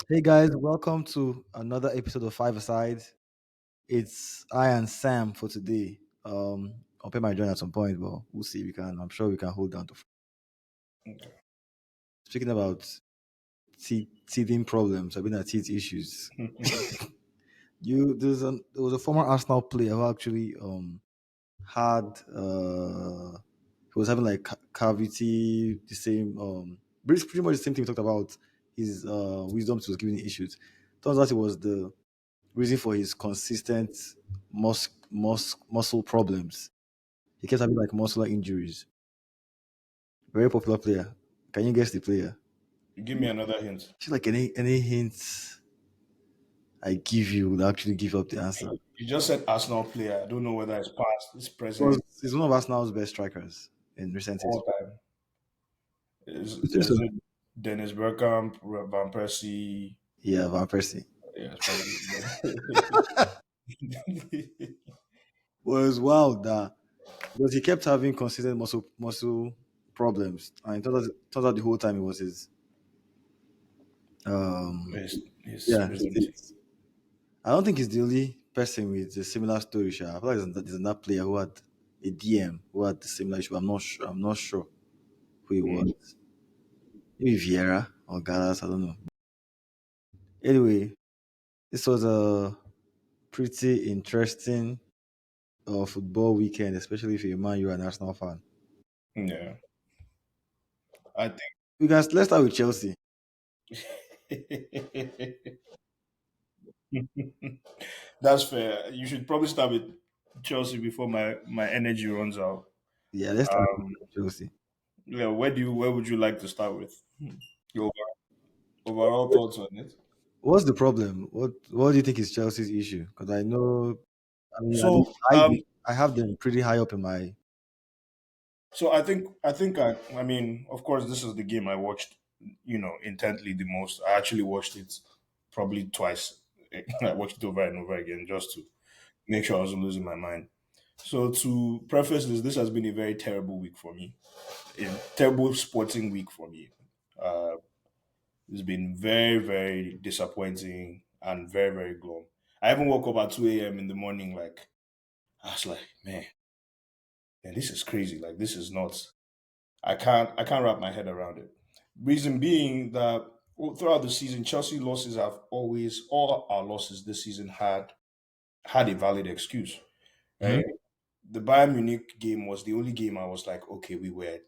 Hey guys, welcome to another episode of Five Aside. It's I and Sam for today. I'll pay my join at some point, but we'll see if we can. I'm sure we can hold down to. Speaking about teething problems, I've been at teeth issues. There was a former Arsenal player who actually had he was having like cavity, the same pretty much the same thing we talked about. His wisdom was giving issues. Turns out it was the reason for his consistent muscle problems. He kept having like muscular injuries. Very popular player. Can you guess the player? Give me another hint. Just like any hints I give you would actually give up the answer. You just said Arsenal player. I don't know whether it's past, it's Because present, he's one of Arsenal's best strikers in recent all history. time. So, Is it Dennis Bergkamp, Van Persie? yeah, Van Persie. Yeah, it's probably. Was wild that because he kept having consistent muscle problems, and turns out the whole time it was his um his yeah his wisdom teeth. teeth. I don't think he's the only person with a similar story. Sha. I feel like there's another player who had a DM who had the similar issue. I'm not sure. I'm not sure who it Mm. was. Maybe Vieira or Gallas. I don't know. Anyway, this was a pretty interesting football weekend, especially if you're a Man, you're an Arsenal fan. Yeah, I Let's start with Chelsea. think that's fair. You should probably start with Chelsea before my energy runs out. Yeah, let's start with Um, Chelsea. yeah, where would you like to start with? Your overall thoughts on it? What's the problem? What do you think is Chelsea's issue? Because I know, I mean, at least So I have them pretty high up in my. I mean, of course, this is the game I watched, intently the most. I actually watched it probably twice. I watched it over and over again just to make sure I wasn't losing my mind. So to preface this, this has been a very terrible week for me. A terrible sporting week for me. Uh, it's been very, very disappointing and very, very glum. I even woke up at 2 a.m. in the morning, like I was like, man, this is crazy. Like this is nuts. I can't wrap my head around it. Reason being that throughout the season, Chelsea losses have always all our losses this season had a valid excuse, Mhm. right? The Bayern Munich game was the only game I was like, okay, we were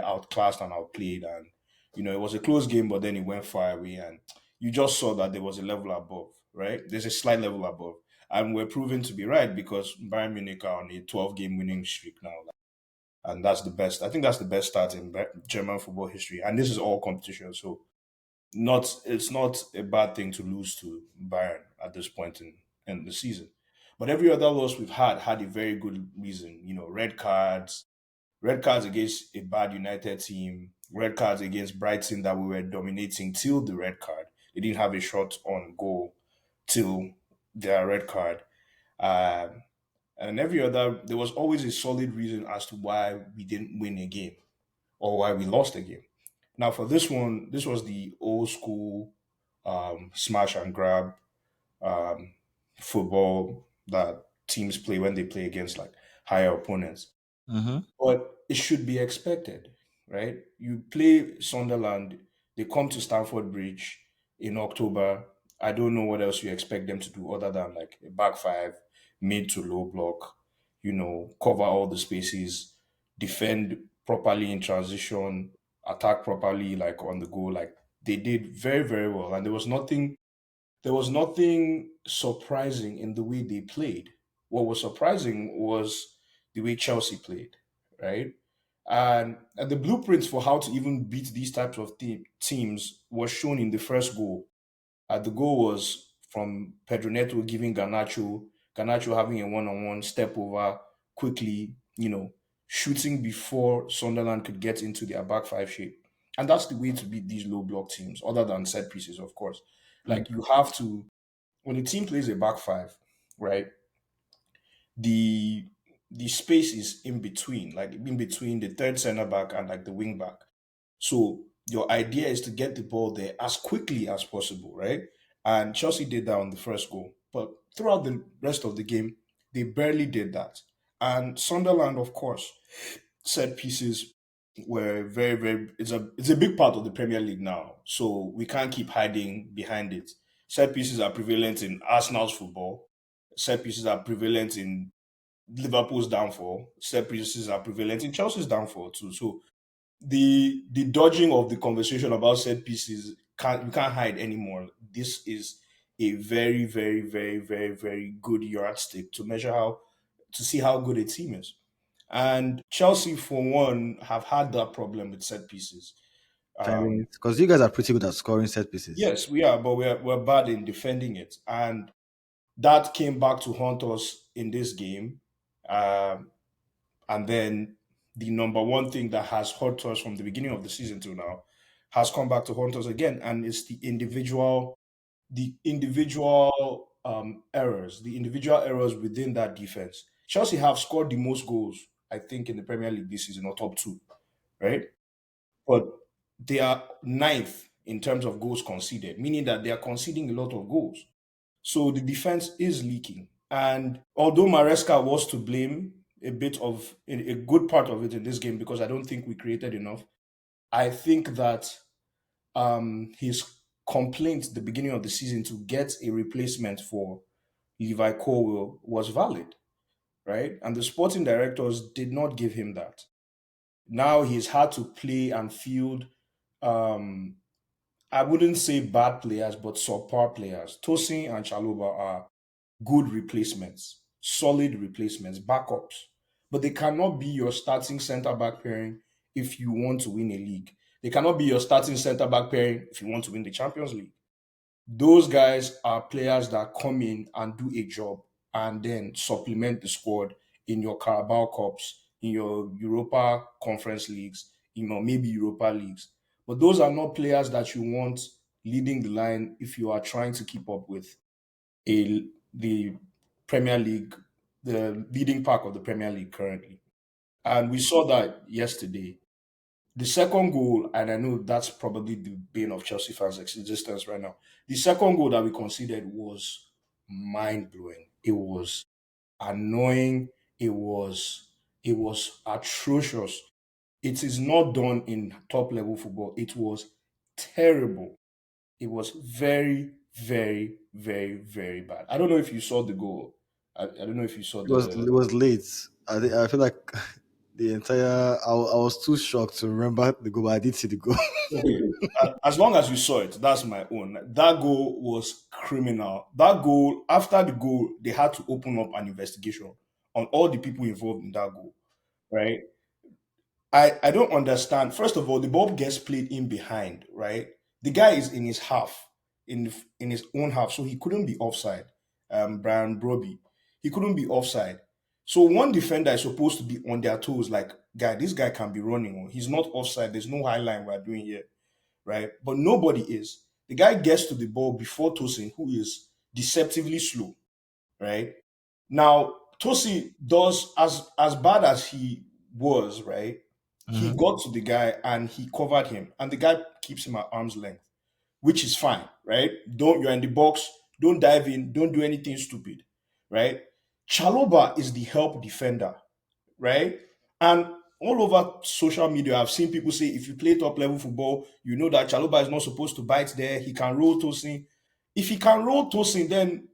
outclassed and outplayed, and it was a close game, but then it went far away, and you just saw that there was a level above, right? There's a slight level above, and we're proven to be right because Bayern Munich are on a 12-game winning streak now, and that's the best. I think that's the best start in German football history, and this is all competition. So not it's not a bad thing to lose to Bayern at this point in the season. But every other loss we've had a very good reason. Red cards against a bad United team, red cards against Brighton that we were dominating till the red card. They didn't have a shot on goal till their red card. Um, and every other, there was always a solid reason as to why we didn't win a game or why we lost a game. Now, for this one, this was the old school smash and grab um, football that teams play when they play against like higher opponents. Mhm. But it should be expected, right? You play Sunderland, they come to Stamford Bridge in October. I don't know what else you expect them to do other than like a back five, mid to low block, cover all the spaces, defend properly in transition, attack properly like on the goal. Like they did very, very well. And there was nothing surprising in the way they played. What was surprising was the way Chelsea played, right? And the blueprints for how to even beat these types of teams was shown in the first goal. The goal was from Pedro Neto giving Garnacho having a one-on-one step over quickly, shooting before Sunderland could get into their back five shape. And that's the way to beat these low block teams, other than set pieces, of course. Mm. Like you have to when a team plays a back five, right? The the space is in between, like in between the third center back and like the wing back. So Your idea is to get the ball there as quickly as possible, right? And Chelsea did that on the first goal. But throughout the rest of the game, they barely did that. And Sunderland, of course, set pieces were very, very it's a big part of the Premier League now. So we can't keep hiding behind it. Set pieces are prevalent in Arsenal's football. Set pieces are prevalent in Liverpool's downfall. Set pieces are prevalent in Chelsea's downfall too. So the dodging of the conversation about set pieces can't hide anymore. This is a very, very, very, very, very good yardstick to measure how to see how good a team is. And Chelsea, for one, have had that problem with set pieces. Defending it because you guys are pretty good at scoring set pieces. Yes, we are, but we're bad in defending it, and that came back to haunt us in this game. Um, and then the number one thing that has hurt us from the beginning of the season to now has come back to haunt us again, and it's the individual errors within that defense. Chelsea have scored the most goals, I think, in the Premier League this season, or top two, right? But they are ninth in terms of goals conceded, meaning that they are conceding a lot of goals. So the defense is leaking. And although Maresca was to blame a good part of it in this game because I don't think we created enough, I think that his complaint at the beginning of the season to get a replacement for Levi Colwill was valid, right? And the sporting directors did not give him that. Now he's had to play and field, um, I wouldn't say bad players, but subpar players. Tosin and Chaloba are good replacements, solid replacements, backups. But they cannot be your starting centre back pairing if you want to win a league. They cannot be your starting centre back pairing if you want to win the Champions League. Those guys are players that come in and do a job and then supplement the squad in your Carabao Cups, in your Europa Conference Leagues, maybe Europa Leagues. But those are not players that you want leading the line if you are trying to keep up with the Premier League, the leading pack of the Premier League currently. And we saw that yesterday. The second goal, and I know that's probably the bane of Chelsea fans' existence right now. The second goal that we conceded was mind blowing. It was annoying. It was atrocious. It is not done in top level football. It was terrible. It was very, very, very, very bad. I don't know if you saw the goal. I don't know if you saw It the. was late. I feel like the entire I was too shocked to remember the goal, but I did see the goal. Okay, as long as you saw it, that's my own. That goal was criminal. That goal, after the goal, they had to open up an investigation on all the people involved in that goal, right? I don't understand. First of all, the ball gets played in behind, right? The guy is in his half, in his own half, so he couldn't be offside. Brian Broby, he couldn't be offside. So one defender is supposed to be on their toes, like, guy, this guy can be running. Oh. He's not offside. There's no high line we're doing here, right? But nobody is. The guy gets to the ball before Tosin, who is deceptively slow, right? Now, Tosi does as bad as he was, right? He Mhm. got to the guy and he covered him, and the guy keeps him at arm's length, which is fine, right? Don't You're in the box, don't dive in, don't do anything stupid, right? Chaloba is the help defender, right? And all over social media, I've seen people say if you play top level football, you know that Chaloba is not supposed to bite there. He can roll Tosin. If he can roll Tosin, then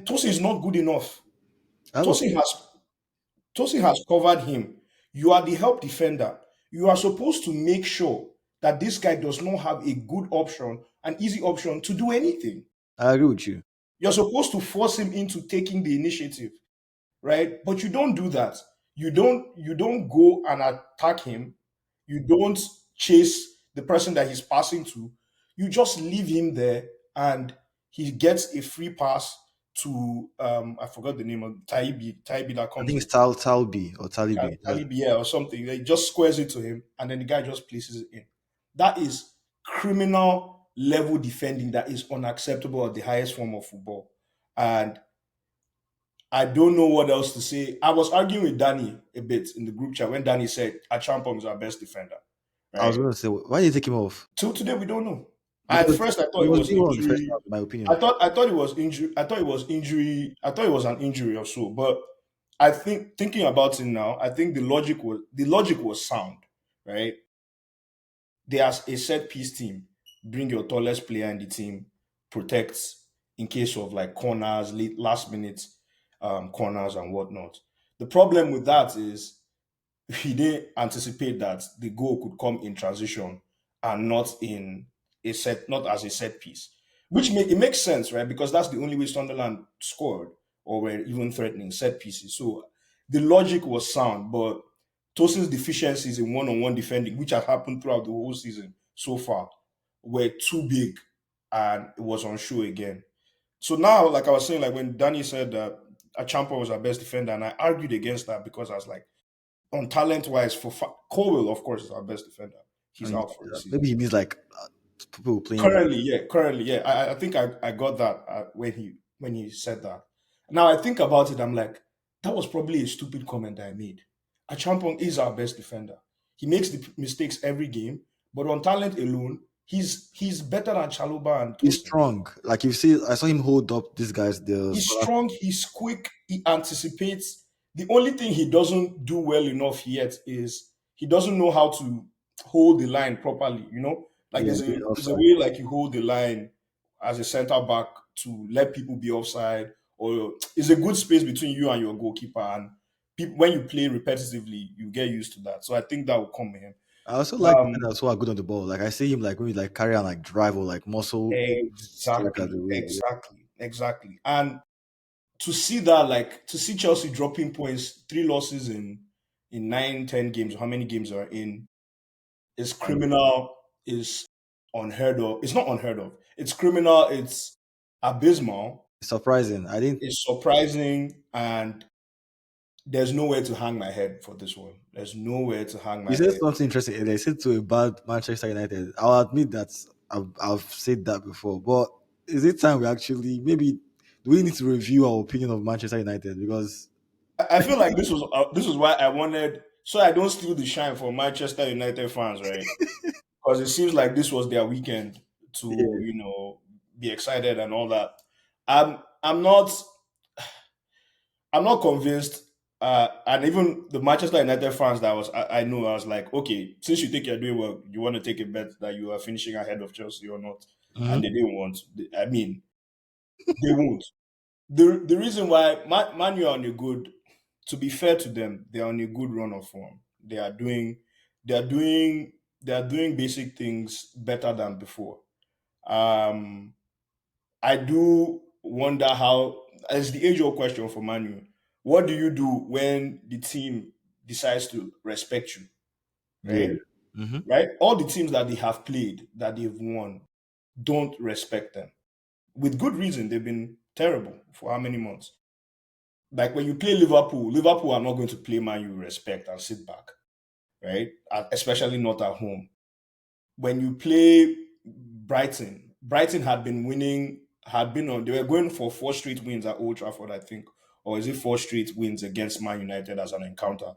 Tosin is not good enough. I have a Tosin has Tosin has covered him. You are the help defender. You are supposed to make sure that this guy does not have a good option, an easy option to do anything. I agree with you. You're supposed to force him into taking the initiative, right? But you don't do that. You don't go and attack him. You don't chase the person that he's passing to. You just leave him there and he gets a free pass to I forgot the name of Taibi that I comes think in. it's Talby or Talibi. Talibia or something. They just squares it to him and then the guy just places it in. That is criminal level defending that is unacceptable at the highest form of football. And I don't know what else to say. I was arguing with Danny a bit in the group chat when Danny said Achampong is our best defender. I was right? going to say, why did you take him off? Till today, we don't know. At Because first, I he thought it was was doing well in the first half, injury. in my opinion. I thought it was injury. I thought it was injury. I thought it was an injury or so. But I think thinking about it now, I think the logic was sound, right? There's a set piece team. Bring your tallest player in the team, protects in case of like corners, last minute corners and whatnot. The problem with that is he didn't anticipate that the goal could come in transition and not as a set piece. It makes sense, right? Because that's the only way Sunderland scored or were even threatening set pieces. So the logic was sound, but Tosin's deficiencies in one-on-one defending, which has happened throughout the whole season so far, were too big and it was on show again. So now, like I was saying, like when Danny said that Achampa was our best defender, and I argued against that because I was like, on talent wise, Colwell, of course, is our best defender. I He's mean, out for the season. maybe he means like people playing. Currently, yeah. I think I got that when he said that. Now I think about it, I'm like, that was probably a stupid comment I made. Achampong is our best defender. He makes the mistakes every game, but on talent alone, he's better than Chaluba and He's Tosin. strong. Like you see, I saw him hold up these guys. He's strong, he's quick, he anticipates. The only thing he doesn't do well enough yet is he doesn't know how to hold the line properly, Like Yeah, there's a offside. way like you hold the line as a center back to let people be offside, or it's a good space between you and your goalkeeper. And when you play repetitively, you get used to that. So I think that will come with him. I also like Um, defenders who are good on the ball. Like I see him like maybe like carry and like drive or like muscle strikers exactly, away. Yeah. exactly. And to see Chelsea dropping points, three losses in 9, 10 games, how many games are in, is And criminal, is unheard of. It's not unheard of. It's criminal, it's abysmal, it's surprising. I didn't. it's surprising, and there's nowhere to hang my head for this one. There's nowhere to hang You my said head. something interesting. And they said to a bad Manchester United. I'll admit that I've said that before. But is it time we actually maybe do we need to review our opinion of Manchester United because I feel like this was why I wanted, so I don't steal the shine for Manchester United fans, right? Because it seems like this was their weekend to yeah, be excited and all that. I'm not convinced. And even the Manchester United fans that I know, I was like, okay, since you think you're doing well, you want to take a bet that you are finishing ahead of Chelsea or not, and Mhm. they didn't want. I mean, they won't. The reason why Man U are on a good, to be fair to them, they are on a good run of form. They are doing, they are doing basic things better than before. Um, I do wonder how, as the age old question for Manu, what do you do when the team decides to respect you, Yeah. right? Hmm. Right? All the teams that they have played, that they've won, don't respect them. With good reason, they've been terrible for how many months? Like when you play Liverpool are not going to play Man U with respect and sit back, right? Especially not at home. When you play Brighton had been winning, they were going for four straight wins at Old Trafford, I think, or is it four straight wins against Man United as an encounter?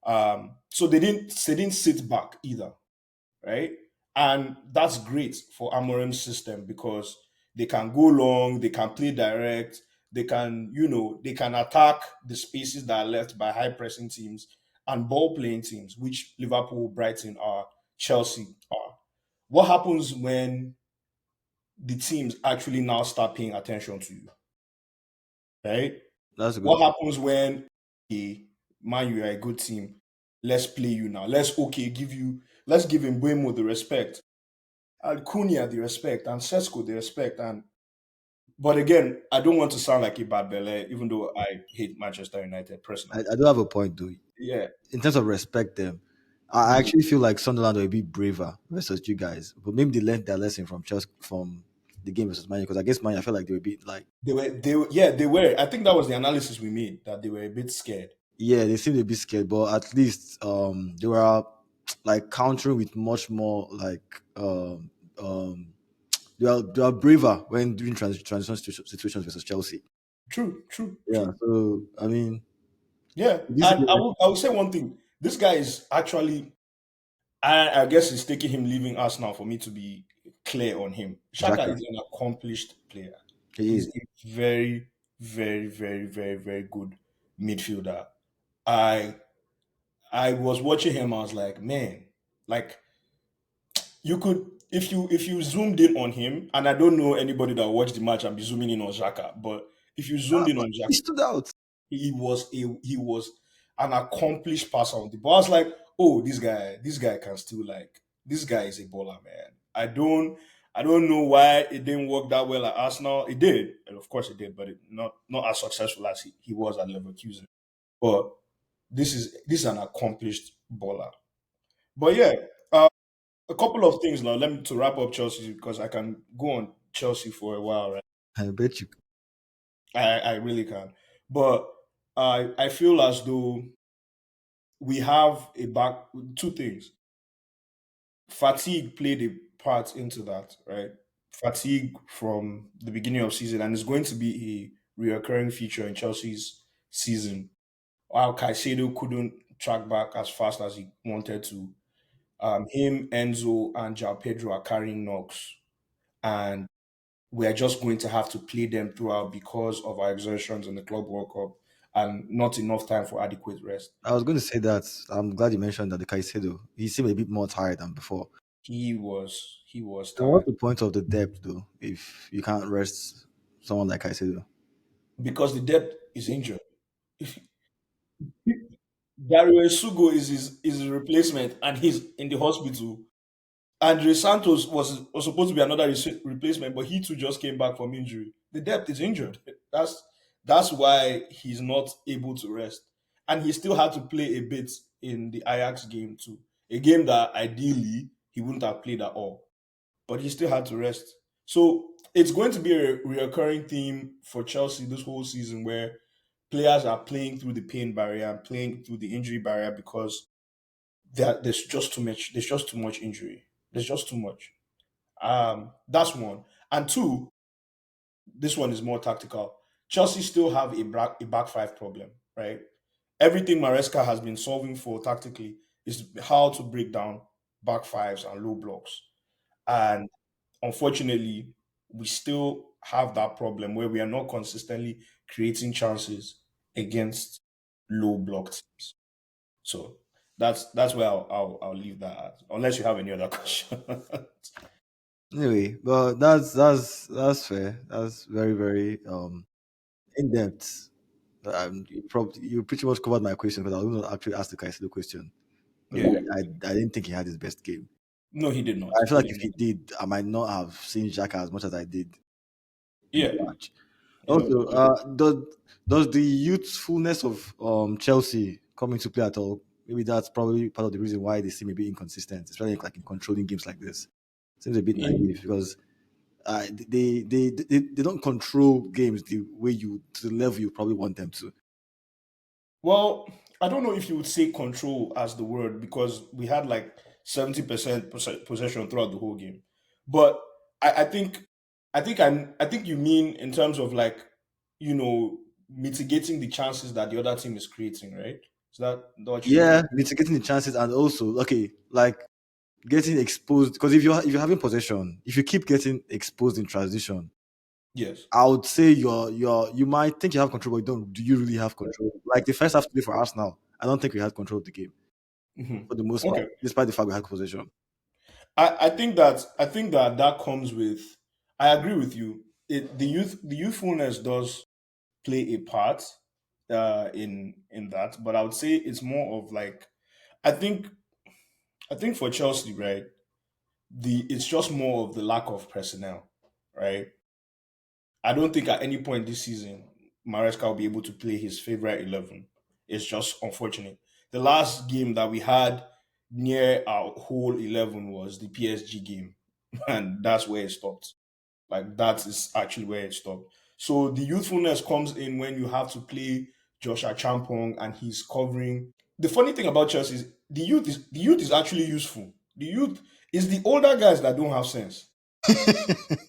So they didn't sit back either, right? And that's great for Amorim's system because they can go long, they can play direct, they can attack the spaces that are left by high pressing teams and ball playing teams, which Liverpool, Brighton are, Chelsea are. What happens when the teams actually now start paying attention to you, right? That's a good What point. happens when, hey, man, you are a good team. Let's play you now. Let's give Mbuemo the respect, and Cunha the respect, and Sesko the respect. And but again, I don't want to sound like a bad belly, even though I hate Manchester United personally. I do have a point though. Yeah. In terms of respect them, I Mhm. actually feel like Sunderland were a bit braver versus you guys. But maybe they learned their lesson from Chelsea from the game versus Man because I guess Man I felt like they were a bit like They were. I think that was the analysis we made, that they were a bit scared. yeah, they seemed a bit scared, but at least they were like countering with much more like um they are braver when doing transition situations versus Chelsea. True, true, Yeah, true. so I mean Yeah, this and game I will say one thing. This guy is actually, I guess it's taking him leaving us now for me to be clear on him. Shaka Xhaka. is an accomplished player. He He's is. a very, very, very, very, very good midfielder. I I was watching him. I was like, man, like you could if you zoomed in on him, and I don't know anybody that watched the match and be zooming in on Xhaka, but if you zoomed in on He Xhaka, stood out. he was an accomplished passer on the ball. I was like, oh, this guy can still like this guy is a baller, man. I don't know why it didn't work that well at Arsenal. It did, and of course it did, but not as successful as he was at Leverkusen. But this is an accomplished baller. But yeah, a couple of things now. Let me to wrap up Chelsea because I can go on Chelsea for a while, right? I bet you. I really can. But I feel as though we have a back two things. Fatigue played a part into that, right? Fatigue from the beginning of season, and it's going to be a reoccurring feature in Chelsea's season. While Caicedo couldn't track back as fast as he wanted to, him, Enzo, and João Pedro are carrying knocks, and we're just going to have to play them throughout because of our exertions in the Club World Cup and not enough time for adequate rest. I was going to say that. I'm glad you mentioned that the Caicedo. He seemed a bit more tired than before. He was And what's tired the point of the depth, though, if you can't rest someone like Caicedo? because the depth is injured. If Dario Sugo is his replacement and he's in the hospital. Andre Santos was supposed to be another replacement, but he too just came back from injury. The depth is injured. That's why he's not able to rest, and he still had to play a bit in the Ajax game too, a game that ideally he wouldn't have played at all, but he still had to rest. So it's going to be a reoccurring theme for Chelsea this whole season, where players are playing through the pain barrier and playing through the injury barrier because there's just too much. There's just too much injury. There's just too much. That's one. And two, this one is more tactical. Chelsea still have a back five problem, right? Everything Maresca has been solving for tactically is how to break down back fives and low blocks. And unfortunately, we still have that problem where we are not consistently creating chances against low block teams. So that's where I'll leave that at. Unless you have any other question. Anyway, but that's fair. That's very very in depth. You pretty much covered my question because I was going to actually ask the Caicedo question. Because Yeah. I didn't think he had his best game. No, he did not. I feel He like did if he not. did, I might not have seen Xhaka as much as I did in Yeah. the match. You know, Also, does the youthfulness of Chelsea come into play at all? Maybe that's probably part of the reason why they seem a bit inconsistent, especially like in controlling games like this. Seems a bit naive because they don't control games the way you to the level you probably want them to. well, I don't know if you would say control as the word because we had like 70% possession throughout the whole game. But I think I think you mean in terms of like, mitigating the chances that the other team is creating, right? Is that what you mean? Yeah, mitigating the chances and also okay, like getting exposed because if you're having possession, if you keep getting exposed in transition, Yes. I would say you might think you have control, but you don't. Do you really have control? Like the first half today for Arsenal, I don't think we had control of the game for the most part, Okay. despite the fact we had possession. I think that comes with. I agree with you. The youthfulness does play a part in that, but I would say it's more of like I think I think for Chelsea, right? It's just more of the lack of personnel, right? I don't think at any point this season Maresca will be able to play his favorite 11. It's just unfortunate. The last game that we had near our whole 11 was the PSG game, and that's where it stopped. Like that is actually where it stopped. So the youthfulness comes in when you have to play Joshua Champong and he's covering. The funny thing about Chelsea is the youth is actually useful. The youth is the older guys that don't have sense.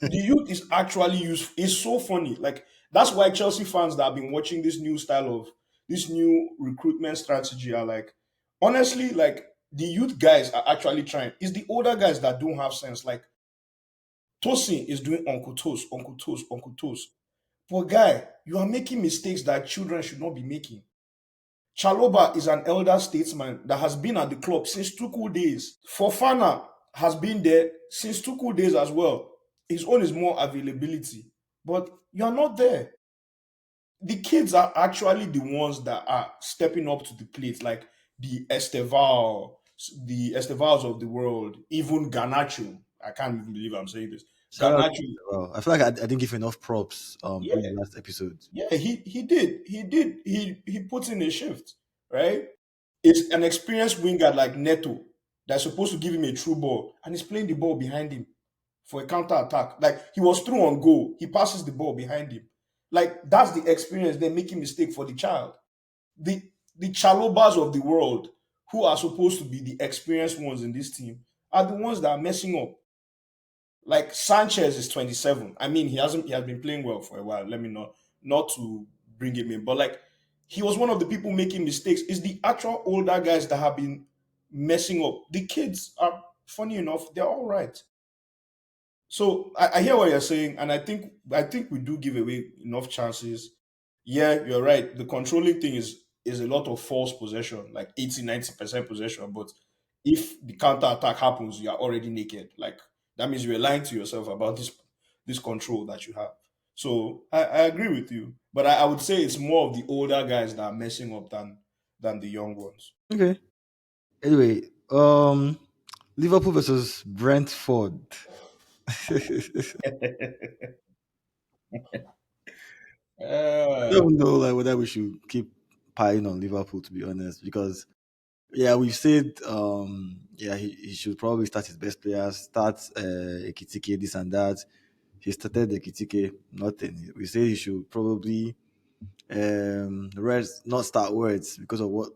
The youth is actually useful. It's so funny. Like that's why Chelsea fans that have been watching this new recruitment strategy are like, honestly, like the youth guys are actually trying. It's the older guys that don't have sense. Like Tosin is doing Uncle Toast, Uncle Toast, Uncle Toast. But guy, you are making mistakes that children should not be making. Chaloba is an elder statesman that has been at the club since Tuchel days. Fofana has been there since Tuchel days as well. His own is more availability, but you're not there. The kids are actually the ones that are stepping up to the plate, like the Esteval, the Estevals of the world, even Ganacho. I can't even believe I'm saying this. Shout out to Ganacho, well. I feel like I didn't give enough props yeah, during the last episode. yeah, he puts in a shift, right? It's an experienced winger like Neto that's supposed to give him a true ball, and he's playing the ball behind him for a counter attack. Like he was through on goal, he passes the ball behind him. Like that's the experience. They're making mistake for the child. The the Chalobas of the world, who are supposed to be the experienced ones in this team, are the ones that are messing up. Like Sanchez is 27. I mean, he has been playing well for a while. Let me not to bring him in, but like he was one of the people making mistakes. It's the actual older guys that have been messing up. The kids are funny enough, they're all right. So I hear what you're saying, and I think we do give away enough chances. Yeah, you're right. The controlling thing is a lot of false possession, like 80-90% possession. But if the counter attack happens, you're already naked. Like that means you're lying to yourself about this control that you have. So I agree with you. But I would say it's more of the older guys that are messing up than the young ones. Okay. Anyway, Liverpool versus Brentford. I uh, don't know like whether we should keep piling on Liverpool to be honest, because yeah, we've said yeah he should probably start his best players, start Ekitike, this and that. He started Ekitike, nothing. We say he should probably Words not start Words because of what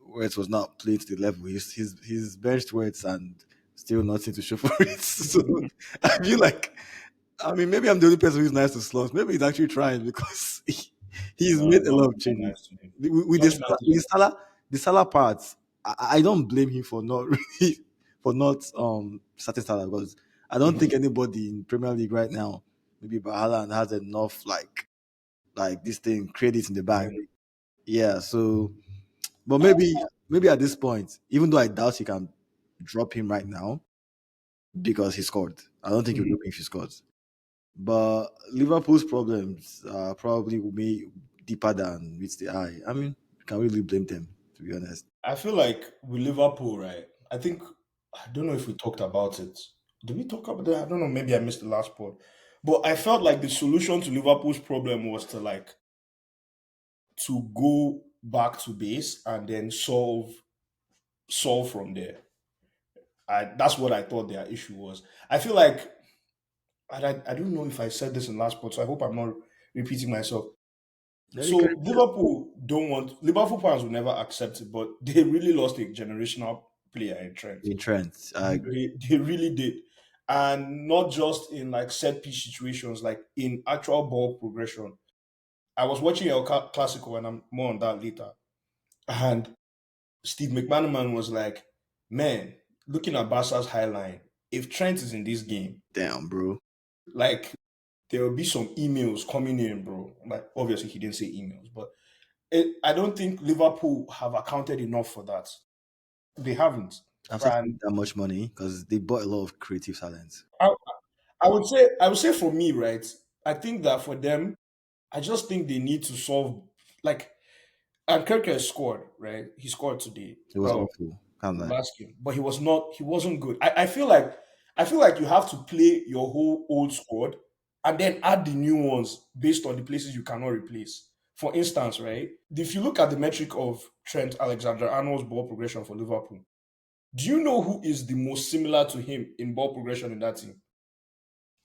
Words was not playing to the level. He's benched Words and still nothing to show for it. So I feel like I mean maybe I'm the only person who's nice to Sloth. Maybe he's actually trying because he's no, made a don't lot be of that changes. nice to him. With Don't this be nice to with him. the Salah parts, I don't blame him for not really for not starting Salah because I don't think Mhm. anybody in Premier League right now, maybe Haaland has enough like this thing credit in the bag. Money. Yeah, so but maybe at this point, even though I doubt he can drop him right now because he scored. I don't think he'll Mhm. drop him if he scores. But Liverpool's problems are probably way deeper than meets the eye. I mean, you can really blame them to be honest. I feel like with Liverpool, right? I think I don't know if we talked about it. Did we talk about that? I don't know. Maybe I missed the last part. But I felt like the solution to Liverpool's problem was to go back to base and then solve from there. That's what I thought their issue was. I feel like I don't know if I said this in last part, so I hope I'm not repeating myself. Yeah, you can So Liverpool don't want Liverpool fans will never accept it, but they really lost a generational player in Trent. in Trent. I agree. They really did. And not just in like set piece situations, like in actual ball progression. I was watching El Clásico and I'm more on that later. And Steve McManaman was like, man, looking at Barca's high line, if Trent is in this game, Damn, bro. like there will be some emails coming in, bro. Like obviously he didn't say emails, but I don't think Liverpool have accounted enough for that. They haven't. After spending And that much money, because they bought a lot of creative talent. I, I would say for me, right? I think that for them, I just think they need to solve like and Kirker scored, right? He scored today. It was awful. Can't lie. Last game. But he wasn't good. I feel like you have to play your whole old squad and then add the new ones based on the places you cannot replace. For instance, right? If you look at the metric of Trent Alexander-Arnold's ball progression for Liverpool, do you know who is the most similar to him in ball progression in that team?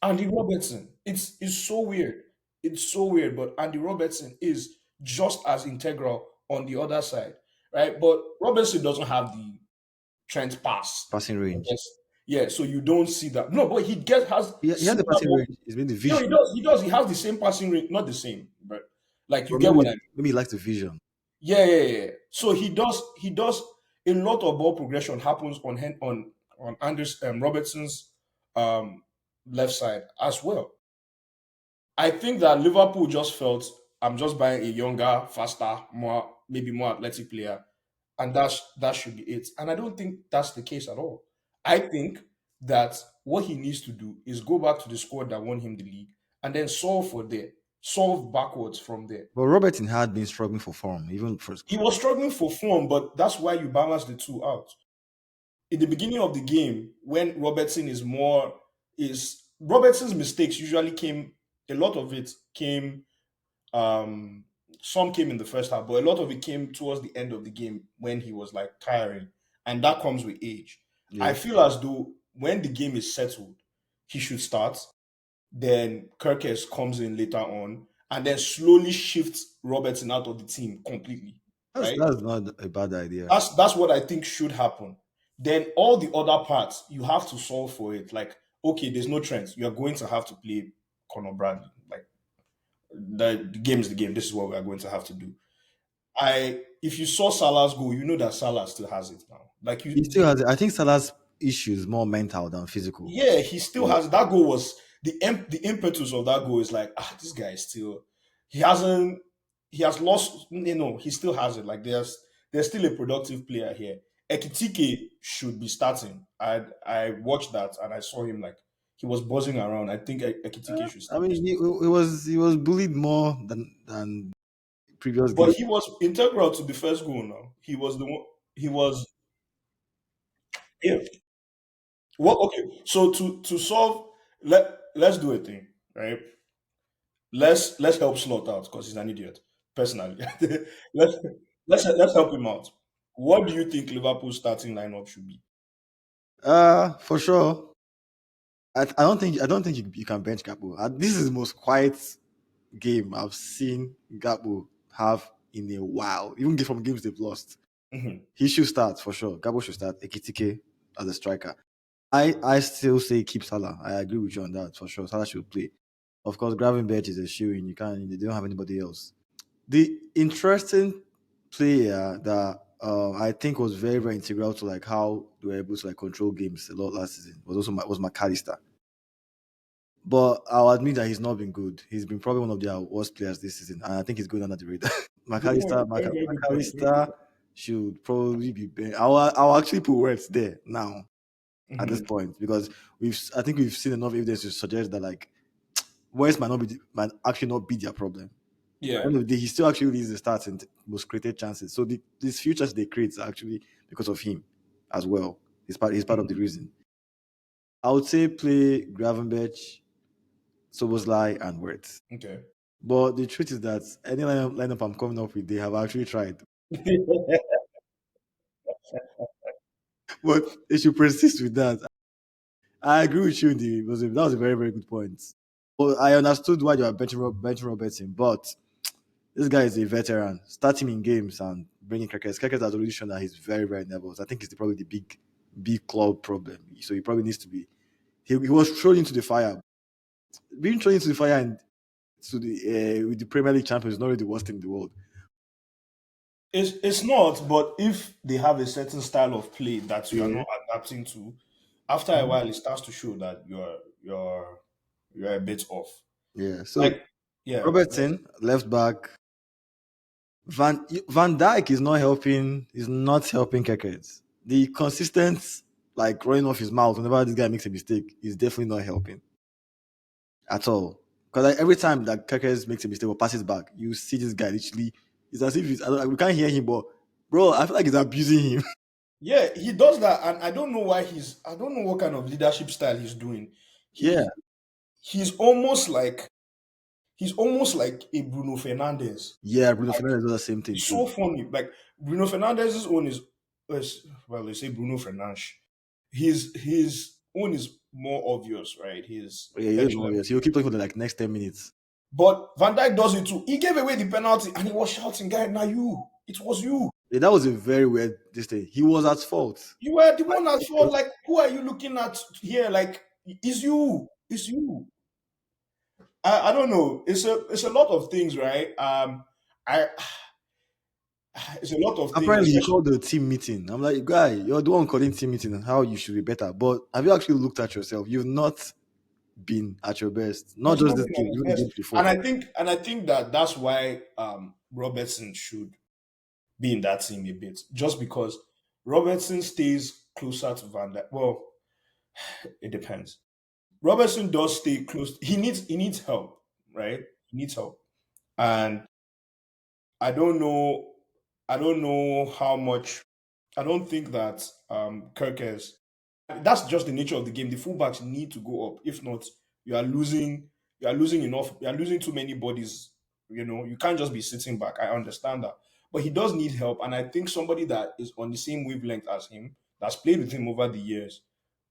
Andy Robertson. It's so weird. It's so weird, but Andy Robertson is just as integral on the other side, right? But Robertson doesn't have the Trent pass. Passing I range. guess. Yeah, so you don't see that. No, but he gets has He had the similar passing ball. range. It's been the No, vision. he does. He does. He has the same passing rate, not the same, but like you But get what I mean. maybe he likes the vision. Yeah, yeah, yeah. So he does. He does. a lot of ball progression happens on Anders Robertson's um, left side as well. I think that Liverpool just felt I'm just buying a younger, faster, more maybe more athletic player, and that should be it. And I don't think that's the case at all. I think that what he needs to do is go back to the squad that won him the league and then solve backwards from there. But Robertson had been struggling for form, even for He was struggling for form, but that's why you balance the two out. In the beginning of the game, when Robertson's mistakes usually came, a lot of it came, um some came in the first half, but a lot of it came towards the end of the game when he was like tiring, and that comes with age. I yeah. feel as though when the game is settled, he should start. Then Kirkes comes in later on, and then slowly shifts Robertson out of the team completely. Right? That's not a bad idea. That's what I think should happen. Then all the other parts you have to solve for it. Like, okay, there's no trends. You're going to have to play Conor Bradley. Like the game is the game. This is what we are going to have to do. If you saw Salah's goal, you know that Salah still has it now. Like He still has. I think Salah's issue is more mental than physical. yeah, he still Yeah. has that goal was the impetus of that goal is like this guy is still he hasn't he has lost he still has it. Like there's still a productive player here. Ekitike should be starting. I watched that and I saw him like he was buzzing around. I think Ekitike should I start mean, this. he was bullied more than previous But games. he was integral to the first goal now. He was the one he was yeah. Well, okay. So to solve let's do a thing, right? Let's help Slot out because he's an idiot. Personally, let's let's help him out. What do you think Liverpool's starting lineup should be? For sure. I don't think you can bench Gakpo. This is the most quiet game I've seen Gakpo have in a while. Even from games they've lost. Mhm. He should start for sure. Gabo should start. Ekitike as a striker. I still say keep Salah. I agree with you on that for sure. Salah should play. Of course, Gravenberch is a shoe in. You can't. They don't have anybody else. The interesting player that I think was very very integral to like how they were able to like control games a lot last season was McAllister. But I'll admit that he's not been good. He's been probably one of their worst players this season, and I think he's going under the radar. Good point. Very very good point. Very good McAllister should probably be. I'll actually put words there now point. at this Mhm. point because I think we've seen enough evidence to suggest that like West might actually not be their problem. At the Yeah. end of the day, he still actually leads the stats and most created chances. So these futures they create are actually because of him as well. He's part of the Mhm. reason. I would say play Gravenberch, Soboslai, and Wirtz. Okay. But the truth is that any lineup I'm coming up with, they have actually tried. But they should persist with that. I agree with you. That was a very, very good point. But I understood why you are benching Robertson, but this guy is a veteran. Start him in games and bringing Krakes. Krakes has already shown that he's very, very nervous. I think it's probably the big club problem. So he probably needs to be. He was thrown into the fire. Being thrown into the fire and to the with the Premier League champions is not really the worst thing in the world. It's not, but if they have a certain style of play that you are Yeah. not adapting to, after a while it starts to show that you're a bit off. Yeah. So Like yeah, Robertson, left back. Van Dyke is not helping. Is not helping Kekes. The consistent like running off his mouth whenever this guy makes a mistake is definitely not helping at all. Because like, every time that Kekes makes a mistake or passes back, you see this guy literally. It's as if we can't hear him, but bro, I feel like he's abusing him. yeah, he does that, and I don't know why I don't know what kind of leadership style he's doing. Yeah, He he's almost like he's almost like a Bruno Fernandez. yeah. Bruno Fernandes does the same thing It's too. so funny. Like Bruno Fernandez's own is well, they say Bruno Fernandes. His own is more obvious, right? His Yeah, he is petulant obvious. He'll keep talking for the like next 10 minutes. but Van Dijk does it too. He gave away the penalty and he was shouting, "Guy, now you! It was you! Yeah, that was a very weird this thing. He was at fault. You were the one that fought. Like, who are you looking at here? Like, it's you! It's you!" I don't know. It's a lot of things, right? I it's a lot of things, Apparently, he especially called the team meeting. I'm like, guy, you're the one calling team meeting and how you should be better. But have you actually looked at yourself? You've not been at your best. Not he's just not this been at game, his even the best. games before. And I think that that's why Robertson should be in that team a bit, just because Robertson stays closer to Van Dijk. Well, it depends. Robertson does stay close. He needs help, right? He needs help, and I don't know. I don't know how much. I don't think that Kirkes. That's just the nature of the game. The fullbacks need to go up. If not, you are losing. You are losing enough. You are losing too many bodies. You know, you can't just be sitting back. I understand that, but he does need help, and I think somebody that is on the same wavelength as him, that's played with him over the years,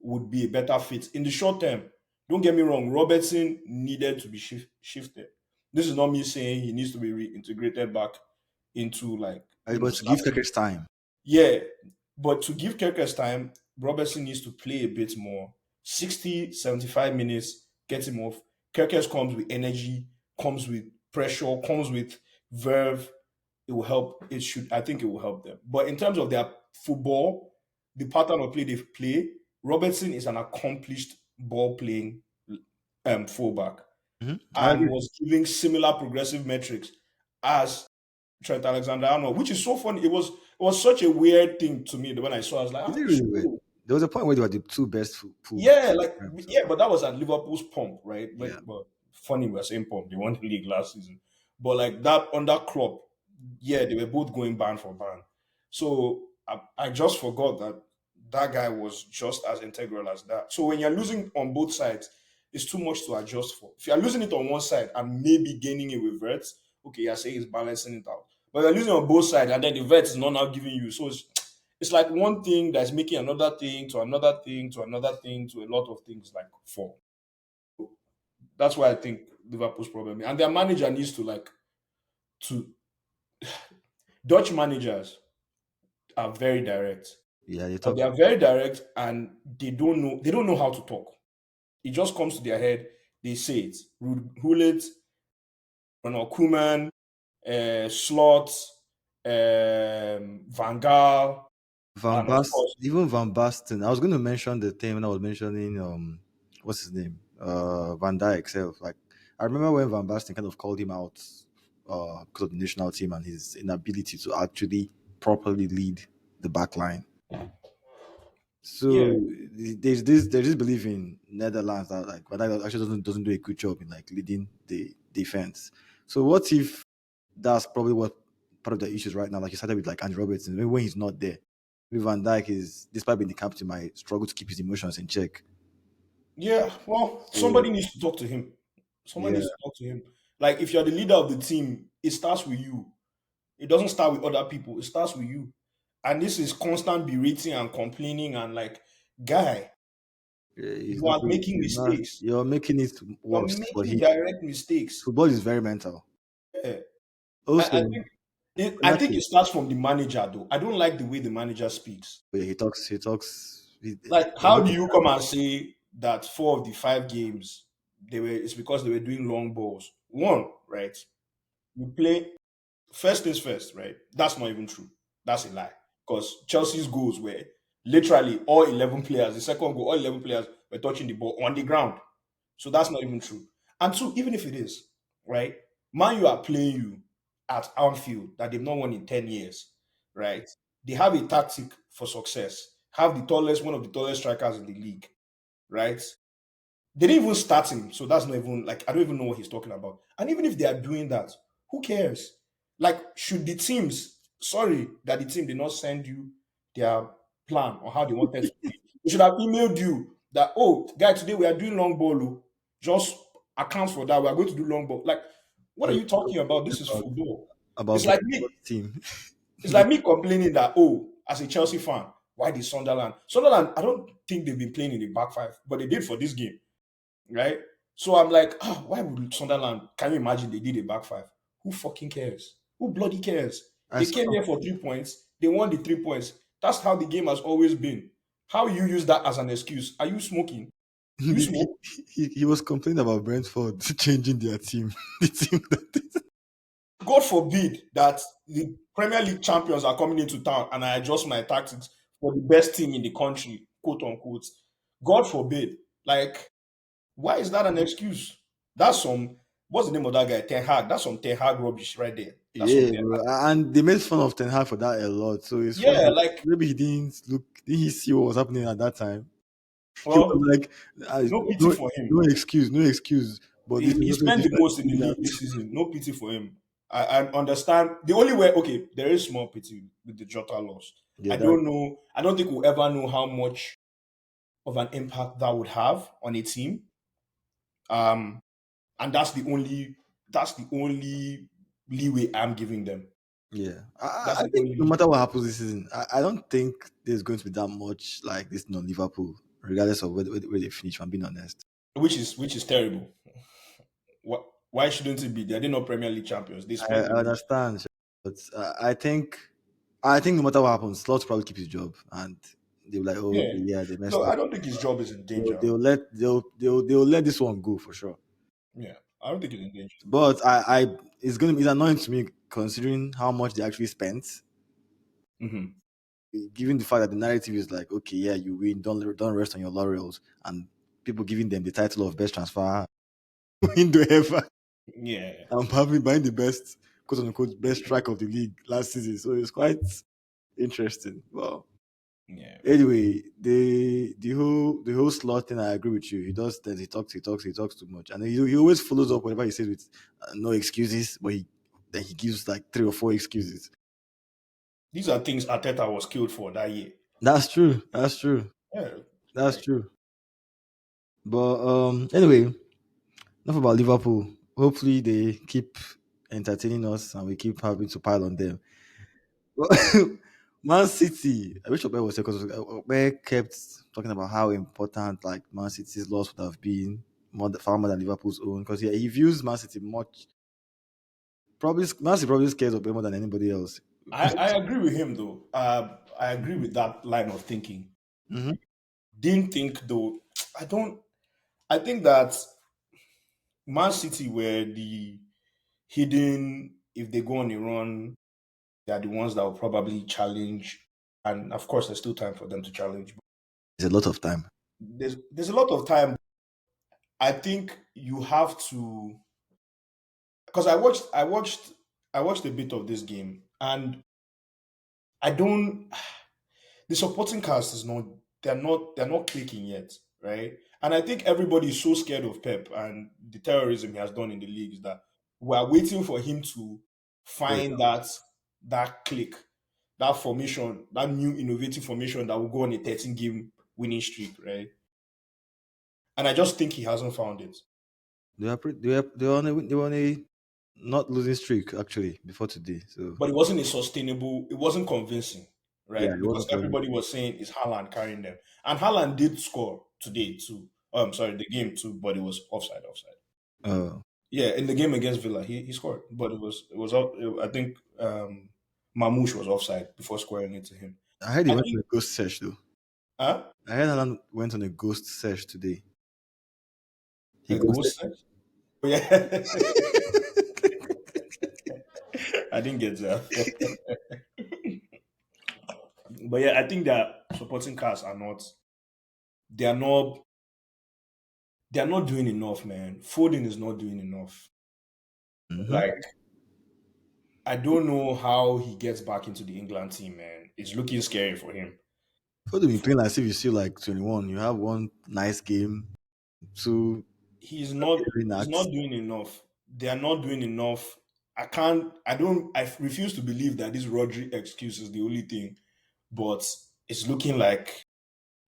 would be a better fit in the short term. Don't get me wrong. Robertson needed to be shifted. This is not me saying he needs to be reintegrated back into, like, But to give starting. Kirkers time. Yeah, but to give Kerkers time, Robertson needs to play a bit more. 60, 75 minutes, get him off. Kerkers comes with energy, comes with pressure, comes with verve. It will help. It should. I think it will help them. But in terms of their football, the pattern of play they play, Robertson is an accomplished ball playing fullback I and agree. was giving similar progressive metrics as Trent Alexander-Arnold, which is so funny. It was such a weird thing to me that when I saw, I was like, Is ah, it really weird? true. There was a point where they were the two best fullbacks Yeah, at the like time. So yeah, but that was at Liverpool's pump, right? yeah, But funny we're saying pump. They won the league last season, but like that under Klopp, yeah, they were both going band for band. So I just forgot that that guy was just as integral as that. So when you're losing on both sides, it's too much to adjust for. If you're losing it on one side and maybe gaining it with Verts, okay, you're saying it's balancing it out. But you're losing on both sides and then the Verts is not now giving you. So it's like one thing that's making another thing to another thing to another thing to a lot of things like four. That's why I think Liverpool's problem. And their manager needs to like to Dutch managers are very direct. yeah, they But talk. they are very direct and they don't know how to talk. It just comes to their head, they say it. Hullet, Ronald Koeman, Slot, Van Gaal, Van and of Basten, course, even Van Basten. I was going to mention the thing when I was mentioning what's his name, Van Dijk self. Like I remember when Van Basten kind of called him out, because of the national team and his inability to actually properly lead the back line. yeah, So there's this belief in Netherlands that like Van Dijk actually doesn't do a good job in like leading the defense. So what if that's probably what part of the issues right now? Like you started with like Andy Robertson, maybe when he's not there, maybe Van Dijk is, despite being the captain, might struggle to keep his emotions in check. yeah. Well, So somebody needs to talk to him. Someone yeah, needs to talk to him. Like if you're the leader of the team, it starts with you. It doesn't start with other people. It starts with you. And this is constant berating and complaining and like, guy, he's you not. are making He's not. mistakes. You're making it You're worse for making him. direct mistakes. Football is very mental. Yeah. I Also, think it Konate, starts from the manager though. I don't like the way the manager speaks. yeah, he talks. He talks. Like, They're how do making you come and say that 4 of the 5 games it's because they were doing long balls? One, right? You play first things first, right? That's not even true. That's a lie. Because Chelsea's goals were literally all 11 players. The second goal, all 11 players were touching the ball on the ground. So that's not even true. And two, even if it is, right? Man, you are playing you at Anfield that they've not won in 10 years, right? They have a tactic for success. Have the tallest, one of the tallest strikers in the league, right? They didn't even start him, so that's not even like I don't even know what he's talking about. And even if they are doing that, who cares? Like, should the teams? Sorry that the team did not send you their plan or how they wanted to play. They should have emailed you that, oh, guy, today we are doing long ball. Oh. Just account for that. We are going to do long ball. Like, what are yeah, you talking about? This is about football. about It's like me. Brentford's team. It's like me complaining that, oh, as a Chelsea fan, why did Sunderland? Sunderland, I don't think they've been playing in the back five, but they did for this game, right? So I'm like, why would Sunderland? Can you imagine they did a back five? Who fucking cares? Who bloody cares? I They saw came here for 3 points. They won the 3 points. That's how the game has always been. How you use that as an excuse? Are you smoking? Do you he, smoke? he was complaining about Brentford changing their team. The team that God forbid that the Premier League champions are coming into town and I adjust my tactics for the best team in the country, quote unquote. God forbid. Like, why is that an excuse? That's some, what's the name of that guy? Ten Hag. That's some Ten Hag rubbish right there. That's some Yeah, Ten bro. Hag. And they made fun of Ten Hag for that a lot. So it's Yeah, funny. like, Maybe he didn't look. Did he see what was happening at that time? He was well, like, no pity no, for him. no excuse, no excuse. But this is He also a spent the different most in the thing league that this season. No pity for him. I understand. The only way, okay, there is small pity with the Jota loss. yeah, I that don't know. I don't think we'll ever know how much of an impact that would have on a team. Um, and that's the only leeway I'm giving them. yeah. That's I the think only no leeway. matter what happens this season, I don't think there's going to be that much like this non Liverpool, regardless of where they finish. If I'm being honest. Which is terrible. Why shouldn't it be? They're not Premier League champions. They spent the I money. understand, sha, but I think no matter what happens, Slot probably keep his job, and they'll be like, oh, Yeah. okay, yeah, they No, messed up. I don't think his job is in They'll, danger. they'll let they'll let this one go for sure. Yeah, I don't think he's in danger. But it's annoying to me considering how much they actually spent. Hmm. Given the fact that the narrative is like, okay, yeah, you win, don't rest on your laurels, and people giving them the title of best transfer window ever. Yeah, I'm probably buying the best, quote unquote, best strike of the league last season. So it's quite interesting. Well, yeah. anyway, the whole slot thing, I agree with you. He does that. He talks too much, and he always follows up whatever he says with no excuses, but he gives like three or four excuses. These are things Ateta was killed for that year. That's true. That's true. Yeah, That's like true. But anyway, enough about Liverpool. Hopefully they keep entertaining us and we keep having to pile on them. But Man City, I wish Obe was here because Obe kept talking about how important like Man City's loss would have been far more than Liverpool's own. Because yeah, he views Man City much. Probably Man City probably scares Obe more than anybody else. I agree with him though. I agree with that line of thinking. Mhm. Didn't think though. I don't. I think that Man City were the hidden. If they go on a run, they are the ones that will probably challenge. And of course, there's still time for them to challenge. It's a lot of time. There's a lot of time. I think you have to, because I watched a bit of this game and I don't the supporting cast is not they're not clicking yet, right? And I think everybody is so scared of Pep and the terrorism he has done in the leagues that we are waiting for him to But find that click, that formation, that new innovative formation that will go on a 13 game winning streak, right? And I just think he hasn't found it. they were on a not losing streak actually before today. So But it wasn't a sustainable, it wasn't convincing, yeah, right? it Because wasn't going. everybody was saying is Haaland carrying them. And Haaland did score today too. Sorry, the game too, but it was offside. Uh, Yeah, in the game against Villa, he scored, but I think Mamouche was offside before scoring it to him. I heard he I went on think a ghost search though. huh? I heard Alan went on a ghost search today. He A ghosted. ghost set? Oh, yeah. I didn't get that. But yeah, I think that supporting cast they are not they're not doing enough, man. Foden is not doing enough. Mm-hmm. Like, I don't know how he gets back into the England team, man. It's looking scary for him. What do you playing as if you're still like 21? You have one nice game, two He's every not acts. doing enough. They are not doing enough. I refuse to believe that this Rodri excuse is the only thing. But it's looking like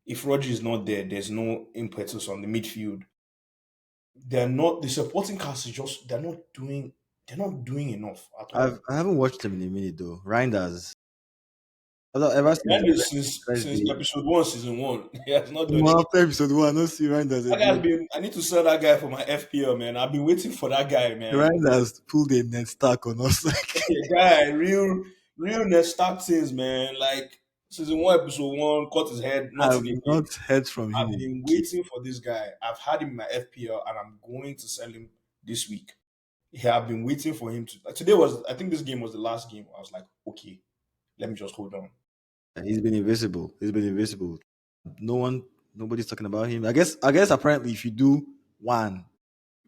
if Rodri is not there, there's no impetus on the midfield. The supporting cast is just they're not doing enough at all. I haven't watched him in a minute though. Reinders. Ever since And the since first day. episode one, season one, he has not done One it. after episode one, I don't see Reinders That guy's again. been. I need to sell that guy for my FPL, man. I've been waiting for that guy, man. Reinders pulled a net stack on us. Like Guy, real net start things, man. Like season one, episode one, cut his head, not I've in the game. not heard from him I've in been K. waiting for this guy. I've had him in my FPL, and I'm going to sell him this week. Yeah, I've been waiting for him to. Today was, I think this game was the last game. I was like, okay, let me just hold on. He's been invisible. He's been invisible. No one, nobody's talking about him. I guess apparently, if you do one,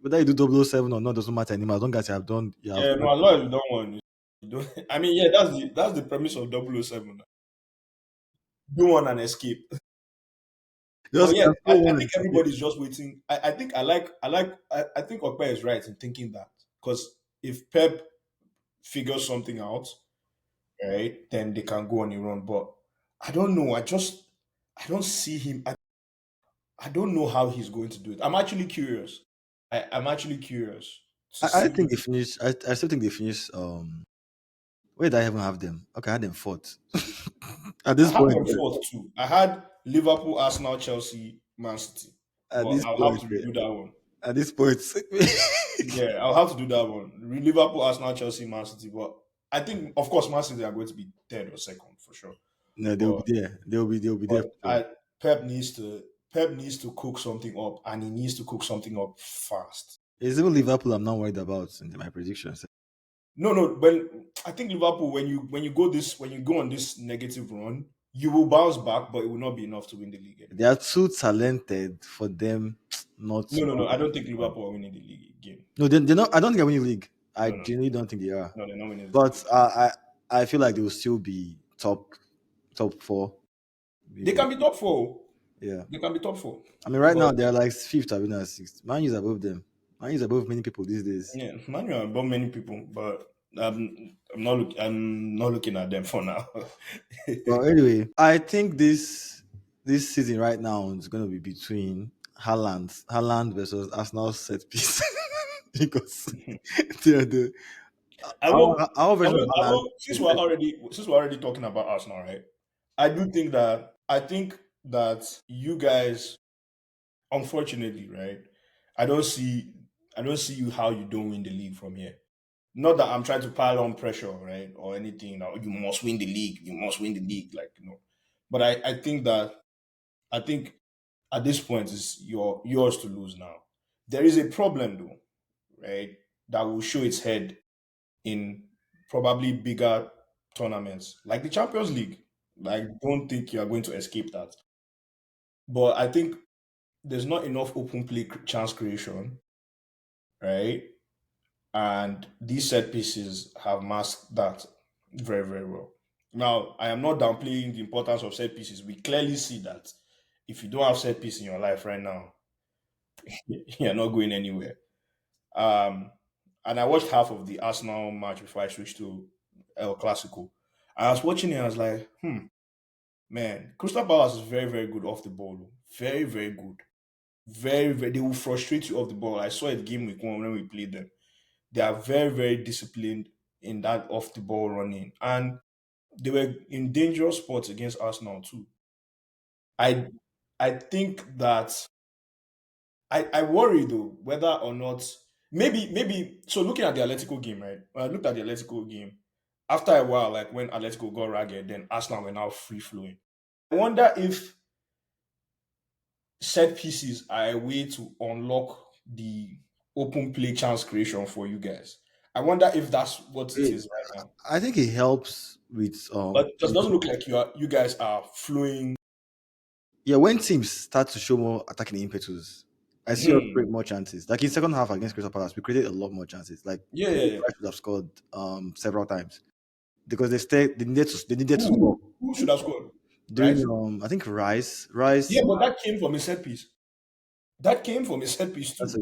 whether you do 007 or not, doesn't matter anymore. As long as you have done, you have Yeah, no, as long as you don't want, you don't. I mean, yeah, that's the premise of 007. Do one and escape. But just yeah, cancel I one think and escape. everybody's just waiting. I think I think Okpe is right in thinking that, because if Pep figures something out, right, then they can go on a run. But I don't know. I don't see him. I don't know how he's going to do it. I'm actually curious. I'm actually curious to I see. think they finished. I still think they finished. Where did I even have them? Okay, I had them fourth. At I this had point, them fourth too. I had Liverpool, Arsenal, Chelsea, Man City, at but this I'll have point, to redo that one. at this point, Yeah, I'll have to do that one. Liverpool, Arsenal, Chelsea, Man City. But I think, of course, Man City are going to be third or second for sure. no, they'll But be there. They'll be there but for sure. Pep needs to cook something up, and he needs to cook something up fast. It's even Liverpool. I'm not worried about in my predictions. No, no. When I think Liverpool, when you go on this negative run, you will bounce back, but it will not be enough to win the league They anymore. are too talented for them not No, to no, no. be. I don't think Liverpool are winning the league again. No, they're not. I don't think they're winning the league. I No, no, genuinely don't think they are. no. They're not winning the league But again. I feel like they will still be top four. They Maybe. can be top four. Yeah. They can be top four. I mean, right now But they're like fifth or winner sixth. Man is above them. Man is above many people these days. yeah, Man, are above many people, but I'm not looking at them for now. Well, anyway, I think this season right now is going to be between Haaland versus Arsenal set piece because they're the I will, our version of I Haaland will. is better. Since we're already talking about Arsenal, right? I think that you guys, unfortunately, right? I don't see, I don't see you how you don't win the league from here. Not that I'm trying to pile on pressure, right, or anything. Or you must win the league. You must win the league, like But I think at this point is yours to lose now. There is a problem though, right? That will show its head in probably bigger tournaments like the Champions League. Like, don't think you are going to escape that. But I think there's not enough open play chance creation, right? And these set pieces have masked that very, very well. Now, I am not downplaying the importance of set pieces. We clearly see that if you don't have set piece in your life right now, you're not going anywhere. Um, and I watched half of the Arsenal match before I switched to El Clásico. I was watching it, I was like, man, Crystal Palace is very, very good off the ball. Very, very good. Very, very, they will frustrate you off the ball. I saw it game week one when we played them. They are very, very disciplined in that off the ball running. And they were in dangerous spots against Arsenal too. I I think that I worry though whether or not, maybe so looking at the Atletico game, right? When I looked at the Atletico game, after a while, like when Atletico got ragged, then Arsenal were now free flowing. I wonder if set pieces are a way to unlock the open play chance creation for you guys. I wonder if that's what it It, is right now. I think it helps with But it just doesn't look like you guys are flowing. yeah, when teams start to show more attacking impetus, I see us Hmm. create more chances. Like in second half against Crystal Palace, we created a lot more chances. Like Yeah, I yeah, think yeah. I should have scored several times because they needed to score Who should have scored? during Right? I think Rice. Yeah, but that came from a set piece. That came from a set piece That's too.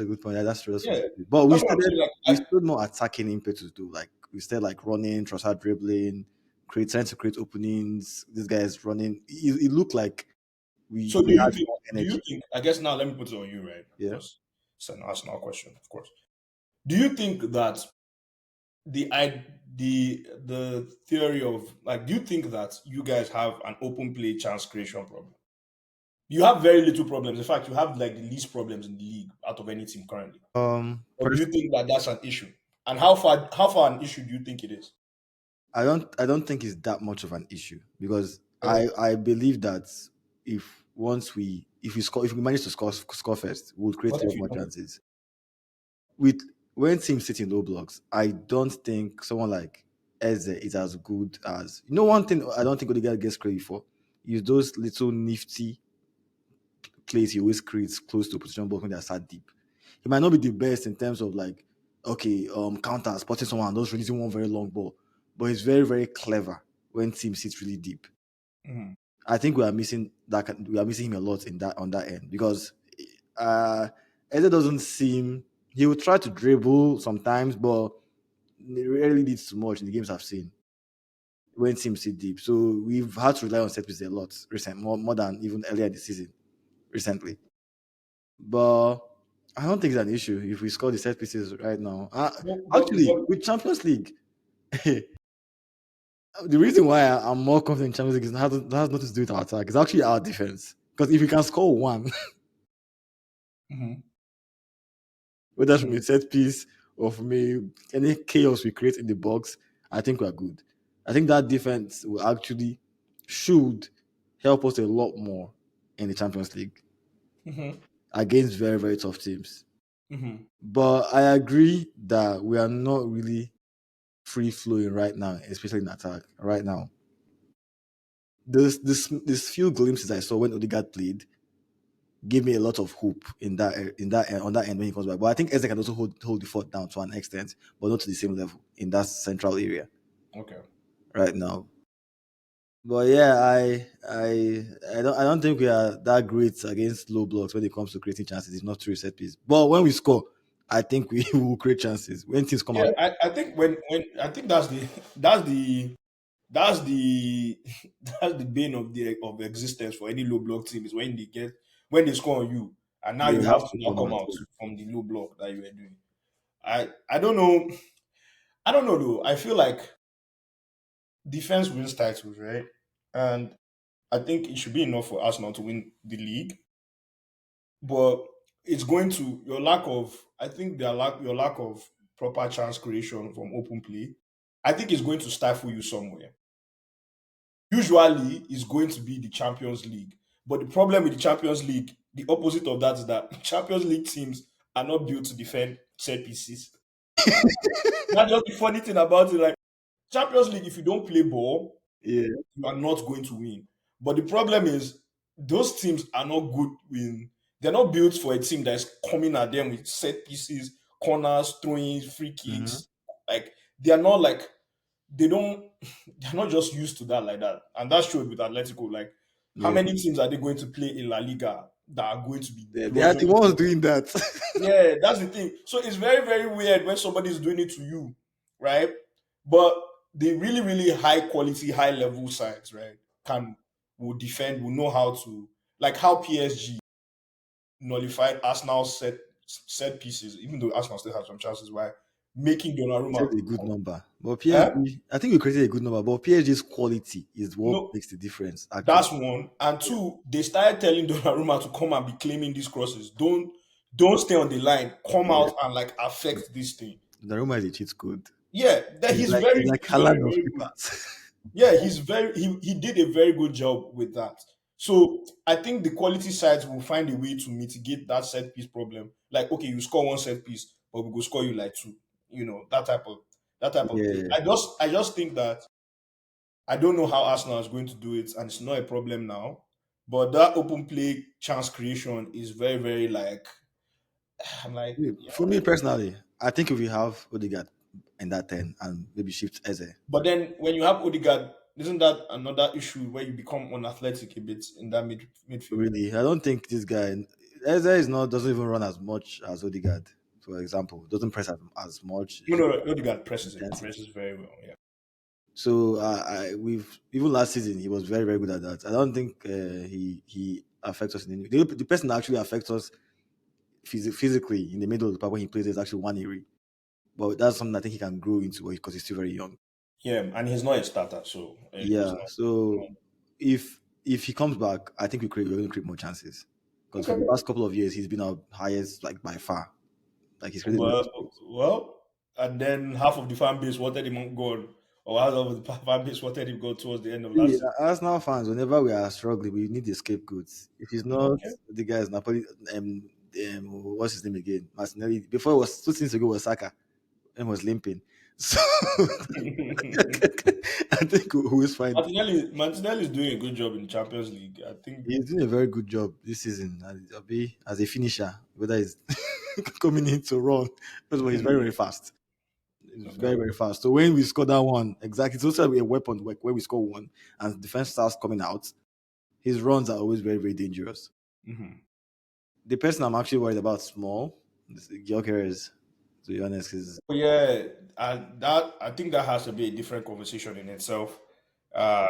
a good point. Yeah, that's true. That's Yeah, true. But that's what I'm saying. we started more attacking impetus too. Like we started like running, Trossard dribbling, trying to create openings. This guy is running. It looked like we So we had more do you energy. think, I guess now let me put it on you, right? Yeah. Because it's an Arsenal question, of course. Do you think that the theory of, like, do you think that you guys have an open play chance creation problem? You have very little problems. In fact, you have like the least problems in the league out of any team currently. Or do you Personally, think that that's an issue? And how far an issue do you think it is? I don't think it's that much of an issue because I believe that if we manage to score first, we'll create What a if lot you more don't? chances. when teams sit in low blocks, I don't think someone like Eze is as good as one thing I don't think Odegaard gets credit for is those little nifty plays he always creates close to position ball when they're sat deep. He might not be the best in terms of like okay, counter spotting someone and just releasing one very long ball, but he's very, very clever when teams sit really deep. Mhm. I think we are missing that. We are missing him a lot in that on that end because uh, Eze doesn't seem. He will try to dribble sometimes, but he rarely needs too much in the games I've seen when teams sit deep. So we've had to rely on set pieces a lot more than even earlier in the season recently. But I don't think it's an issue if we score the set pieces right now. Actually, But with Champions League, the reason why I'm more confident in Champions League is has nothing to do with our attack. It's actually our defense. Because if we can score one, Mhm. whether from Mhm. a set piece or from any chaos we create in the box, I think we're good. I think that defense will actually should help us a lot more in the Champions League Mhm. against very, very tough teams. Mhm. But I agree that we are not really free flowing right now, especially in attack right now. This few glimpses I saw when Odegaard played gave me a lot of hope in that on that end when he comes back. But I think Eze can also hold the fort down to an extent, but not to the same level in that central area Okay. right now. But yeah, I don't think we are that great against low blocks when it comes to creating chances. It's not true set piece. But when we score, I think we will create chances. When things come Yeah, out, I think when I think that's the that's the that's the bane of existence for any low block team is when they score on you and now they you have have to to now come come out. out from the low block that you were doing. I don't know. I don't know though. I feel like defense wins titles, right? And I think it should be enough for Arsenal to win the league. But it's going to your lack of I think your lack of proper chance creation from open play. I think it's going to stifle you somewhere. Usually is going to be the Champions League. But the problem with the Champions League, the opposite of that is that Champions League teams are not built to defend set pieces. That's just the funny thing about it. Like Champions League, if you don't play ball, Yeah, you are not going to win. But the problem is those teams are not good in they're not built for a team that's coming at them with set pieces, corners, throwing, free hmm kicks. Like they are not like they don't they're not just used to that like that. And that showed with Atletico. Like how yeah. many teams are they going to play in La Liga that are going to be They are the bludgeoning ones them? doing that. Yeah, that's the thing. So it's very, very weird when somebody's doing it to you, right? But the really, really high quality, high level sides, right, will defend, will know how to like how PSG nullified Arsenal set pieces, even though Arsenal still have some chances by making Donnarumma Created a good number. But eh? PSG, I think we created a good number, but PSG's quality is what No, makes the difference, actually. that's one. And two, they started telling Donnarumma to come and be claiming these crosses. Don't stay on the line. Come Yeah. out and like affect this thing. Donnarumma is a cheat code. Yeah, that He's like he's very, Haaland of very good. keepers. Yeah, he did a very good job with that. So I think the quality sides will find a way to mitigate that set piece problem. Like, okay, you score one set piece, but we go score you like two. You know, that type of thing. Yeah. I just think that I don't know how Arsenal is going to do it, and it's not a problem now. But that open play chance creation is very, very like I'm like, For me personally, I think if we have Odegaard in that 10 and maybe shift Eze, but then when you have Odegaard, isn't that another issue where you become unathletic a bit in that midfield? really, I don't think this guy, Eze is not, doesn't even run as much as Odegaard, for example. Doesn't press as much. No, It's no, not no, Odegaard presses it. He intensity. presses very well. Yeah. So we've even last season he was very, very good at that. I don't think he affects us in any. The person that actually affects us physically in the middle of the park when he plays is actually one area. But that's something I think he can grow into because he's still very young. Yeah, and he's not a starter, so he's Yeah. not. So if he comes back, I think we're going to create more chances. Because for Okay. the past couple of years, he's been our highest, like by far. Like he's created a lot of But space. well, and then half of the fan base wanted him gone, or half of the fan base wanted him gone towards the end of See, last season. Arsenal fans, whenever we are struggling, we need a scapegoat. If he's not Okay. the guys Napoli, what's his name again? Martinelli. Before it was 2 seasons ago was Saka and was limping. So I think who is fine. Martinelli is doing a good job in Champions League. I think. He's doing a very good job this season as a finisher, whether he's coming in to run. First of all, he's very, very fast. He's very, very fast. So when we score that one, exactly, it's also a weapon like when we score one and defense starts coming out, his runs are always very, very dangerous. Mhm. The person I'm actually worried about small, Gyökeres, to be honest, is But yeah, that I think that has to be a different conversation in itself. Um,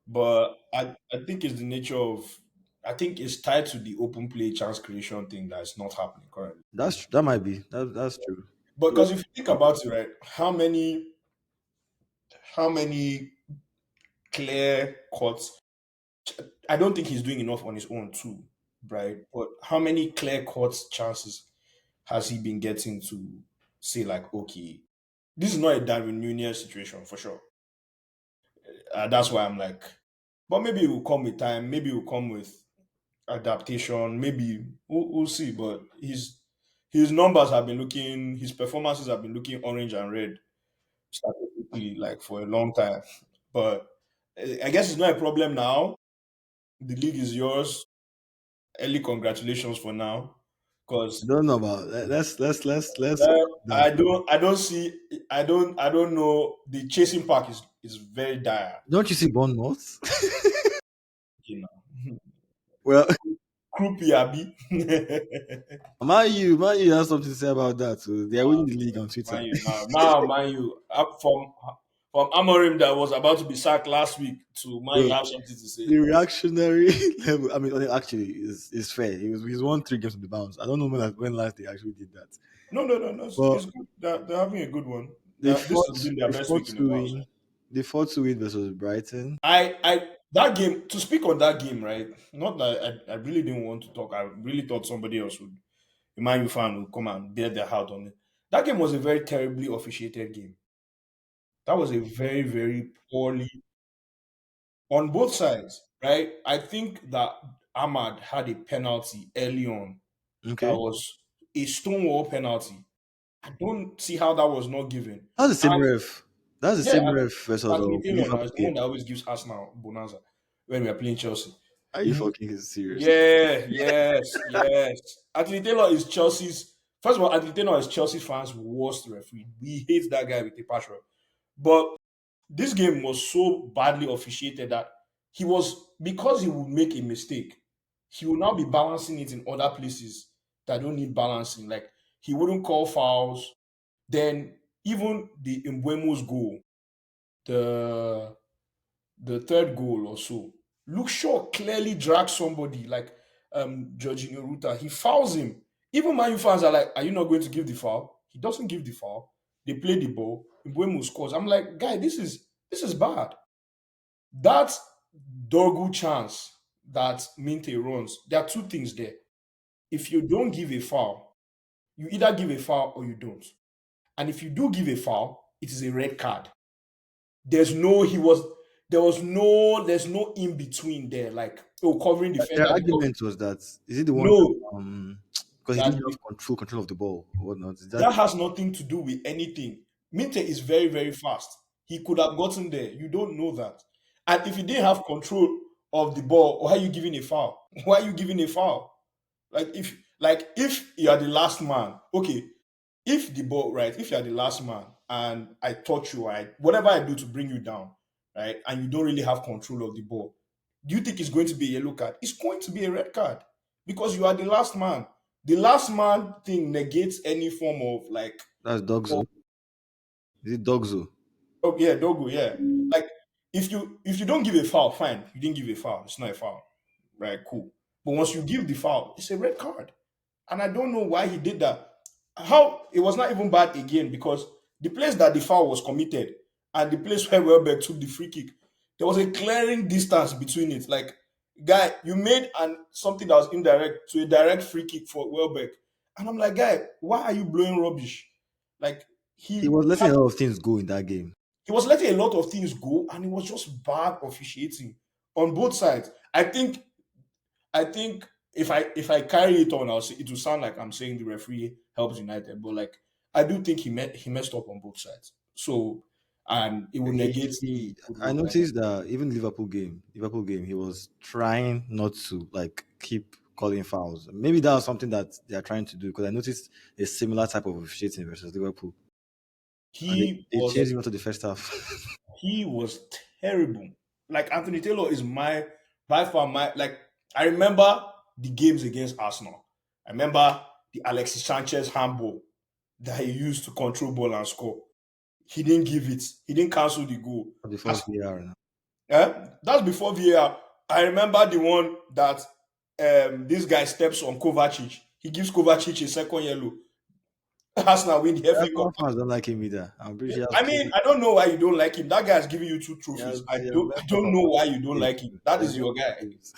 but I think it's the nature of I think it's tied to the open play chance creation thing that's not happening currently. that might be that's true. Because if you think about it, right, how many clear cuts? I don't think he's doing enough on his own too, right? But how many clear cuts chances has he been getting to say like, okay, this is not a Darwin Nunez situation for sure. That's why I'm like, but maybe it will come with time. Maybe it will come with adaptation. Maybe we'll see. But his numbers have been looking, his performances have been looking orange and red statistically like for a long time. But I guess it's not a problem now. The league is yours. Early congratulations for now, I because don't know about let's that. I don't see I don't know, the chasing pack is very dire. Don't you see Bournemouth? You know, Well, Croupy Abi. Man, you have something to say about that. So they are winning the league on Twitter. Man U now Man U up from Amorim that was about to be sacked last week to Man U Bro, have something to the say. reactionary level. I mean, actually, is fair. He's won 3 games on the bounce. I don't know when last they actually did that. No, But it's good. They're having a good one. they This fought has been their they best fought week in a to while. win. They fought to win versus Brighton. I that game, to speak on that game, right? Not that I really didn't want to talk. I really thought somebody else would, a Man U fan, would come and bear their heart on it. That game was a very terribly officiated game. That was a very, very poorly on both sides, right? I think that Ahmad had a penalty early on that Okay, was a stonewall penalty. I don't see how that was not given. that's the same And ref. That's the yeah, same ref versus Anthony Taylor now Liverpool is the one game. that always gives Arsenal bonanza when we are playing Chelsea. Are you He, fucking serious? yeah, yes. Anthony Taylor is Chelsea's. First of all, Anthony Taylor is Chelsea fans' worst referee. We hate that guy with a passion. But this game was so badly officiated that because he would make a mistake, he will now be balancing it in other places that don't need balancing. Like he wouldn't call fouls. Then even the Mbuemo's goal, the the third goal or so, Luke Shaw clearly drags somebody like Jorginho Ruta. He fouls him. Even Man U fans are like, "Are you not going to give the foul?" He doesn't give the foul. They play the ball. Mbuemo scores. I'm like, guy, this is bad. That Dorgu chance that Minte runs, there are two things there. If you don't give a foul, you either give a foul or you don't. And if you do give a foul, it is a red card. There's no he was there's no in between there, like oh, covering Their defender because argument was that is it the one no, because he that didn't have full control of the ball or whatnot. Is that that has nothing to do with anything. Minte is very, very fast. He could have gotten there. You don't know that. And if he didn't have control of the ball, why are you giving a foul? Why are you giving a foul? Like if you are the last man, okay. If the ball, right, if you are the last man and I touch you, right, whatever I do to bring you down, right, and you don't really have control of the ball, do you think it's going to be a yellow card? It's going to be a red card because you are the last man. The last man thing negates any form of like, that's oh, Dogzo? Is it Dogzo? oh yeah, Dogo, yeah. Like if you don't give a foul, fine, you didn't give a foul. It's not a foul, right? Cool. But once you give the foul, it's a red card. And I don't know why he did that. How it was not even bad again because the place that the foul was committed and the place where Welbeck took the free kick, there was a clearing distance between it. Like, guy, you made something that was indirect to a direct free kick for Welbeck. And I'm like, guy, why are you blowing rubbish? Like He he was letting a lot of things go in that game. he was letting a lot of things go and it was just bad officiating on both sides. I think if I carry it on, I'll say it will sound like I'm saying the referee helps United, but like I do think he messed up on both sides. So and it will negate the good I work that. noticed that even Liverpool game, he was trying not to like keep calling fouls. Maybe that was something that they are trying to do because I noticed a similar type of officiating versus Liverpool, and He they was changed him to the first half. he was terrible. Like Anthony Taylor is my by far my like I remember the games against Arsenal. I remember the Alexis Sanchez handball that he used to control ball and score. He didn't give it. He didn't cancel the goal. Before VAR now. That's before VAR. I remember the one that this guy steps on Kovacic. He gives Kovacic a second yellow. Arsenal win the FA Cup. Arsenal fans don't like him either. I'm pretty sure he has I two. mean, I don't know why you don't like him. That guy has given you two trophies. He has I messed up don't know about why you don't games. like him. That He has is messed your up guy. games.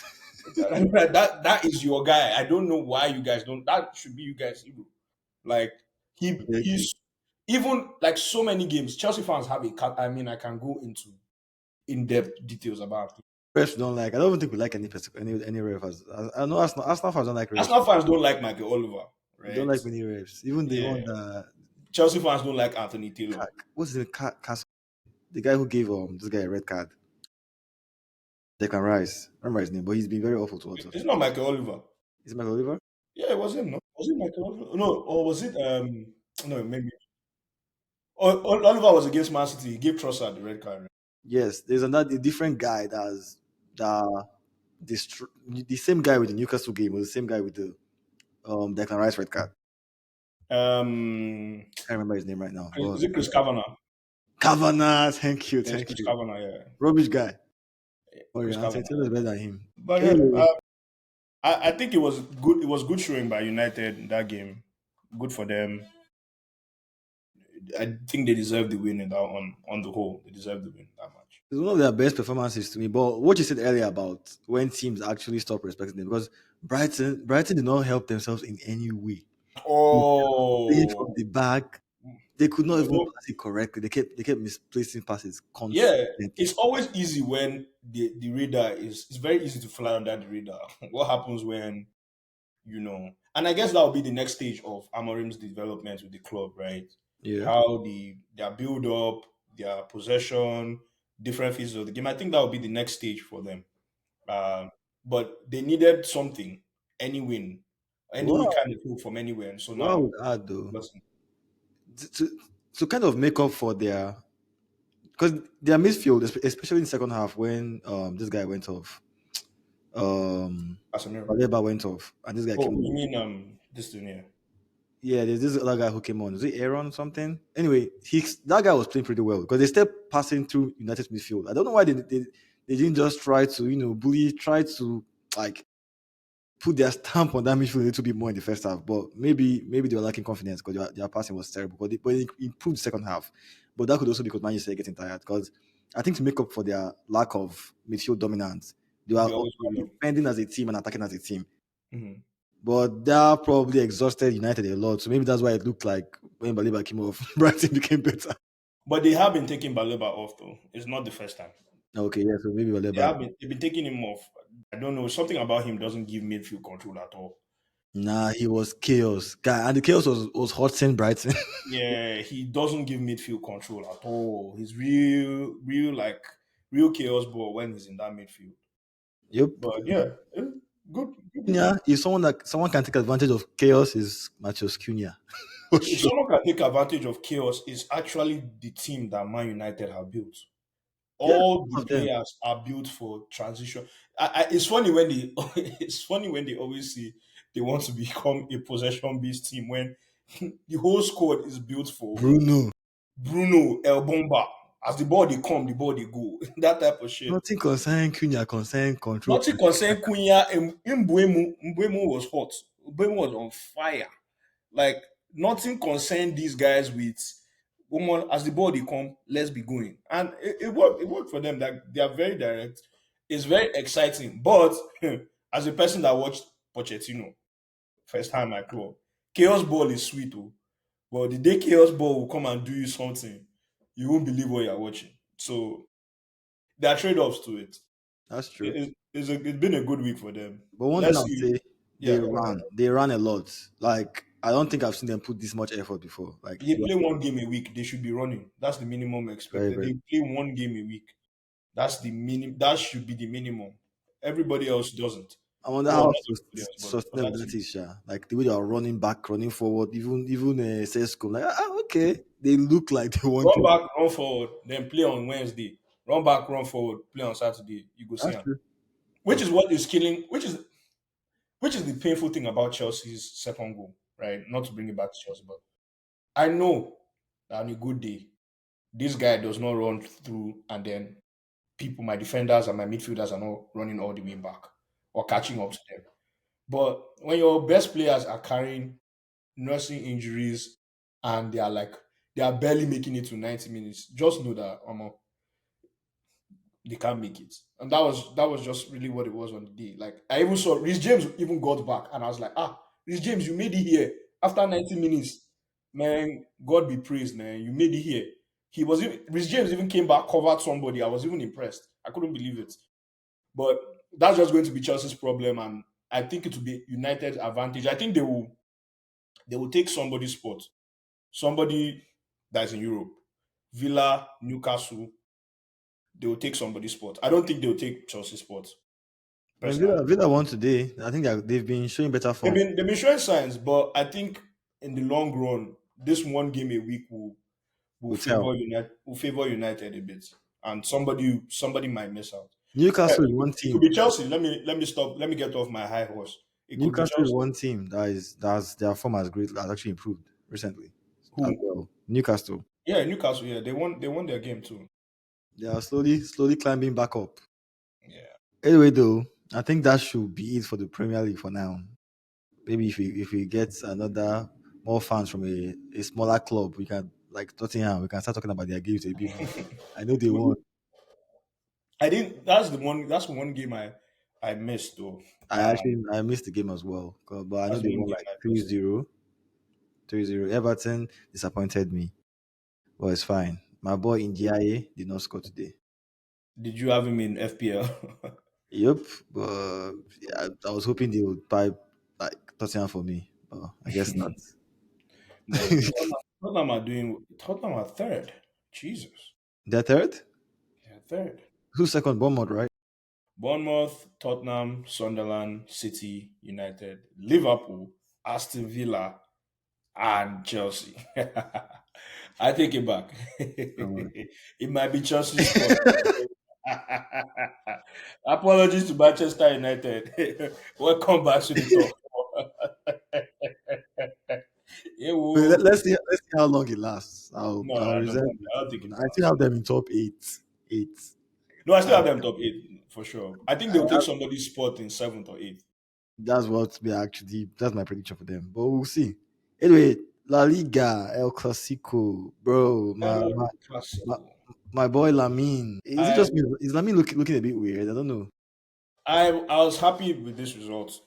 That is your guy. I don't know why you guys don't. That should be you guys' hero. Like Okay. he's even like so many games. Chelsea fans have a cut. I mean, I can go into in depth details about him. Refs don't like. I don't even think we like any refs. I know Arsenal fans don't like refs. Arsenal fans don't like Michael Oliver, They don't right? like many refs. Even the Yeah. one that Chelsea fans don't like Anthony Taylor. what's the Castle, the guy who gave this guy a red card. Declan Rice. I remember his name, but he's been very awful towards It's us. not Michael Oliver. Is it Michael Oliver? Yeah, it was him. No, was it Michael Oliver? No, or was it no maybe Oliver was against Man City. He gave Trossard the red card. Yes, there's another a different guy that the same guy with the Newcastle game was the same guy with the Declan Rice red card. Um, I can't remember his name right now, but is it Chris Kavanagh? Kavanagh, Yes, thank Chris you. Kavanagh. Yeah, Rubbish guy. Oh Chris yeah, Anthony Kavanagh. Taylor is better than him. But yeah, Anyway, I think it was good. It was good showing by United in that game. Good for them. I think they deserve the win in that on the whole. They deserve the win that much. it's one of their best performances to me. But what you said earlier about when teams actually stop respecting them, because Brighton did not help themselves in any way. Playing from Oh, the back, they could not even no, pass it correctly. They kept misplacing passes yeah, consistently. it's always easy when the radar is. It's very easy to fly under the radar. What happens when and I guess that will be the next stage of Amorim's development with the club, right? Yeah. How their build up, their possession, different phases of the game. I think that will be the next stage for them. But they needed something, any win, any What kind of hope from anywhere. And so what I now, would add though, listen, to kind of make up for their because their midfield, especially in the second half when this guy went off, um, Casemiro. Baleba went off, and this guy Oh, came you on. mean this thing here? Yeah, there's this other guy who came on. Is it Aaron something? Anyway, that guy was playing pretty well because they stepped passing through United's midfield. I don't know why they didn't just try to bully, try to like put their stamp on that midfield a little bit more in the first half. But maybe they were lacking confidence because their passing was terrible. But they improved the second half. But that could also be because Man United started getting tired. Because I think to make up for their lack of midfield dominance, they were They always go low. defending as a team and attacking as a team. Mhm. But that probably exhausted United a lot. So maybe that's why it looked like when Baliba came off, Brighton became better. But they have been taking Baleba off though. It's not the first time. Okay, yeah, so maybe Baliba. They've been taking him off. I don't know. Something about him doesn't give midfield control at all. Nah, he was chaos. Guy, and the chaos was hurting Brighton. Yeah, he doesn't give midfield control at all. He's real like real chaos ball when he's in that midfield. Yep. But yeah, good. Yeah, if someone can take advantage of chaos is Matheus Cunha. For If sure. someone can take advantage of chaos, it's actually the team that Man United have built. Yeah, All both the of them. players are built for transition. It's funny when they it's funny when they always say they want to become a possession based team when the whole squad is built for Bruno. Bruno, El Bomba. As the ball they come, the ball they go. That type of shit. Nothing concern Cunha, concern control. Nothing concern Cunha and Mbuemu. Mbuemu was hot. Mbuemu was on fire. Like nothing concerned these guys with woman as the ball they come, let's be going. And it worked. It worked for them. That they are very direct. It's very exciting. But as a person that watched Pochettino first time at club, chaos ball is sweet, oh. But the day chaos ball will come and do you something, you won't believe what you're watching. So there are trade-offs to it. That's true. It's been a good week for them. But one thing Let's I'll see. say, Yeah, They ran a lot. Like I don't think I've seen them put this much effort before. Like they play one game a week. They should be running. That's the minimum very, expected. very. They play one game a week. That's the minimum. That should be the minimum. Everybody else doesn't. I wonder Well, how not everybody else, but sustainable other that is, teams. Sha. Like the way they are running back, running forward, even Sesko, like okay, they look like they want Run to. back, run forward, then play on Wednesday. Run back, run forward, play on Saturday. You go see That's them. true. Which is what is killing. Which is the painful thing about Chelsea's second goal, right? Not to bring it back to Chelsea, but I know that on a good day, this guy does not run through, and then people, my defenders and my midfielders, are not running all the way back or catching up to them. But when your best players are carrying nursing injuries and they are barely making it to 90 minutes, just know that they can't make it. And that was just really what it was on the day. Like I even saw Rhys James even got back, and I was like, Rhys James, you made it here after 90 minutes. Man, God be praised, man. You made it here. Rhys James even came back, covered somebody. I was even impressed. I couldn't believe it. But that's just going to be Chelsea's problem, and I think it will be United's advantage. I think they will take somebody's spot. Somebody that's in Europe. Villa, Newcastle, they will take somebody's spot. I don't think they'll take Chelsea's spot, I mean, personally. Villa won today. I think they've been showing better form. They've been showing signs, but I think in the long run, this one game a week will Hotel. favor United a bit, and somebody might miss out. Newcastle is one It could team. be Chelsea. Let me stop. Let me get off my high horse. It could be Newcastle is Chelsea. one team that's their form has actually improved recently as Who? well. Newcastle. Yeah, Newcastle. Yeah, they won their game too. They are slowly climbing back up. Yeah. Anyway, though, I think that should be it for the Premier League for now. Maybe if we get another more fans from a smaller club, we can like Tottenham, we can start talking about their games a bit more. I know they won. I didn't. That's the one. That's one game I missed though. I missed the game as well, but I know That's they one won game like I three missed. zero, 3-0. Everton disappointed me, but it's fine. My boy Ndiaye did not score today. Did you have him in FPL? Yep, but yeah, I was hoping they would buy like Tottenham for me, but I guess not. No, Tottenham are third. Jesus, They're third. they're third. Who's second? Bournemouth, right? Bournemouth, Tottenham, Sunderland, City, United, Liverpool, Aston Villa, and Chelsea. I take it back. Um, It might be Chelsea's spot. Apologies to Manchester United. Welcome back to the top four. Wait, Ewo. let's see how long it lasts. No, I'll I don't reserve think. my I don't think it judgment. will I still last. have them in top eight. Eight. No, I still I, have them top eight for sure. I think I they'll take have, somebody's spot in seventh or eighth. that's what we actually. That's my prediction for them. But we'll see. Anyway, La Liga, El Clasico, bro. El My, Clásico. my boy Lamine. Is it I just me? Is Lamine looking a bit weird? I don't know. I was happy with this result.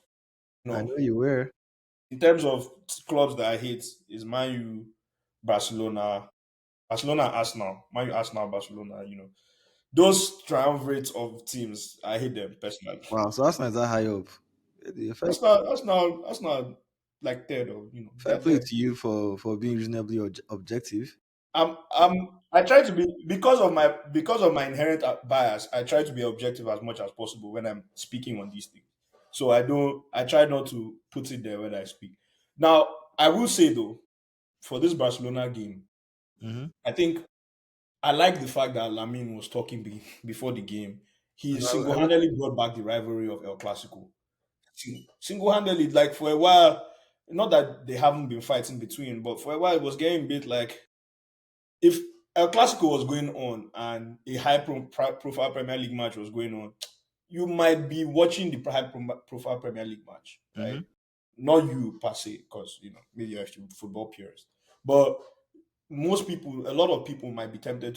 I No, know you were. in terms of clubs that I hate, is Man U, Barcelona, Arsenal, Man U, Arsenal, Barcelona. Those triumvirates of teams. I hate them personally. Wow. So Arsenal is that high up. Fair, That's not like third or fair they're play third. to you for being reasonably objective. I try to be because of my inherent bias. I try to be objective as much as possible when I'm speaking on these things. So I try not to put it there when I speak. Now I will say though, for this Barcelona game, Mm-hmm. I think I like the fact that Lamine was talking before the game. He single-handedly brought back the rivalry of El Clasico. Single-handedly, like for a while, not that they haven't been fighting between, but for a while it was getting a bit like if El Clasico was going on and a high profile Premier League match was going on, you might be watching the profile Premier League match, Mm-hmm. right? Not you per se, because maybe you're actually football purist, but a lot of people might be tempted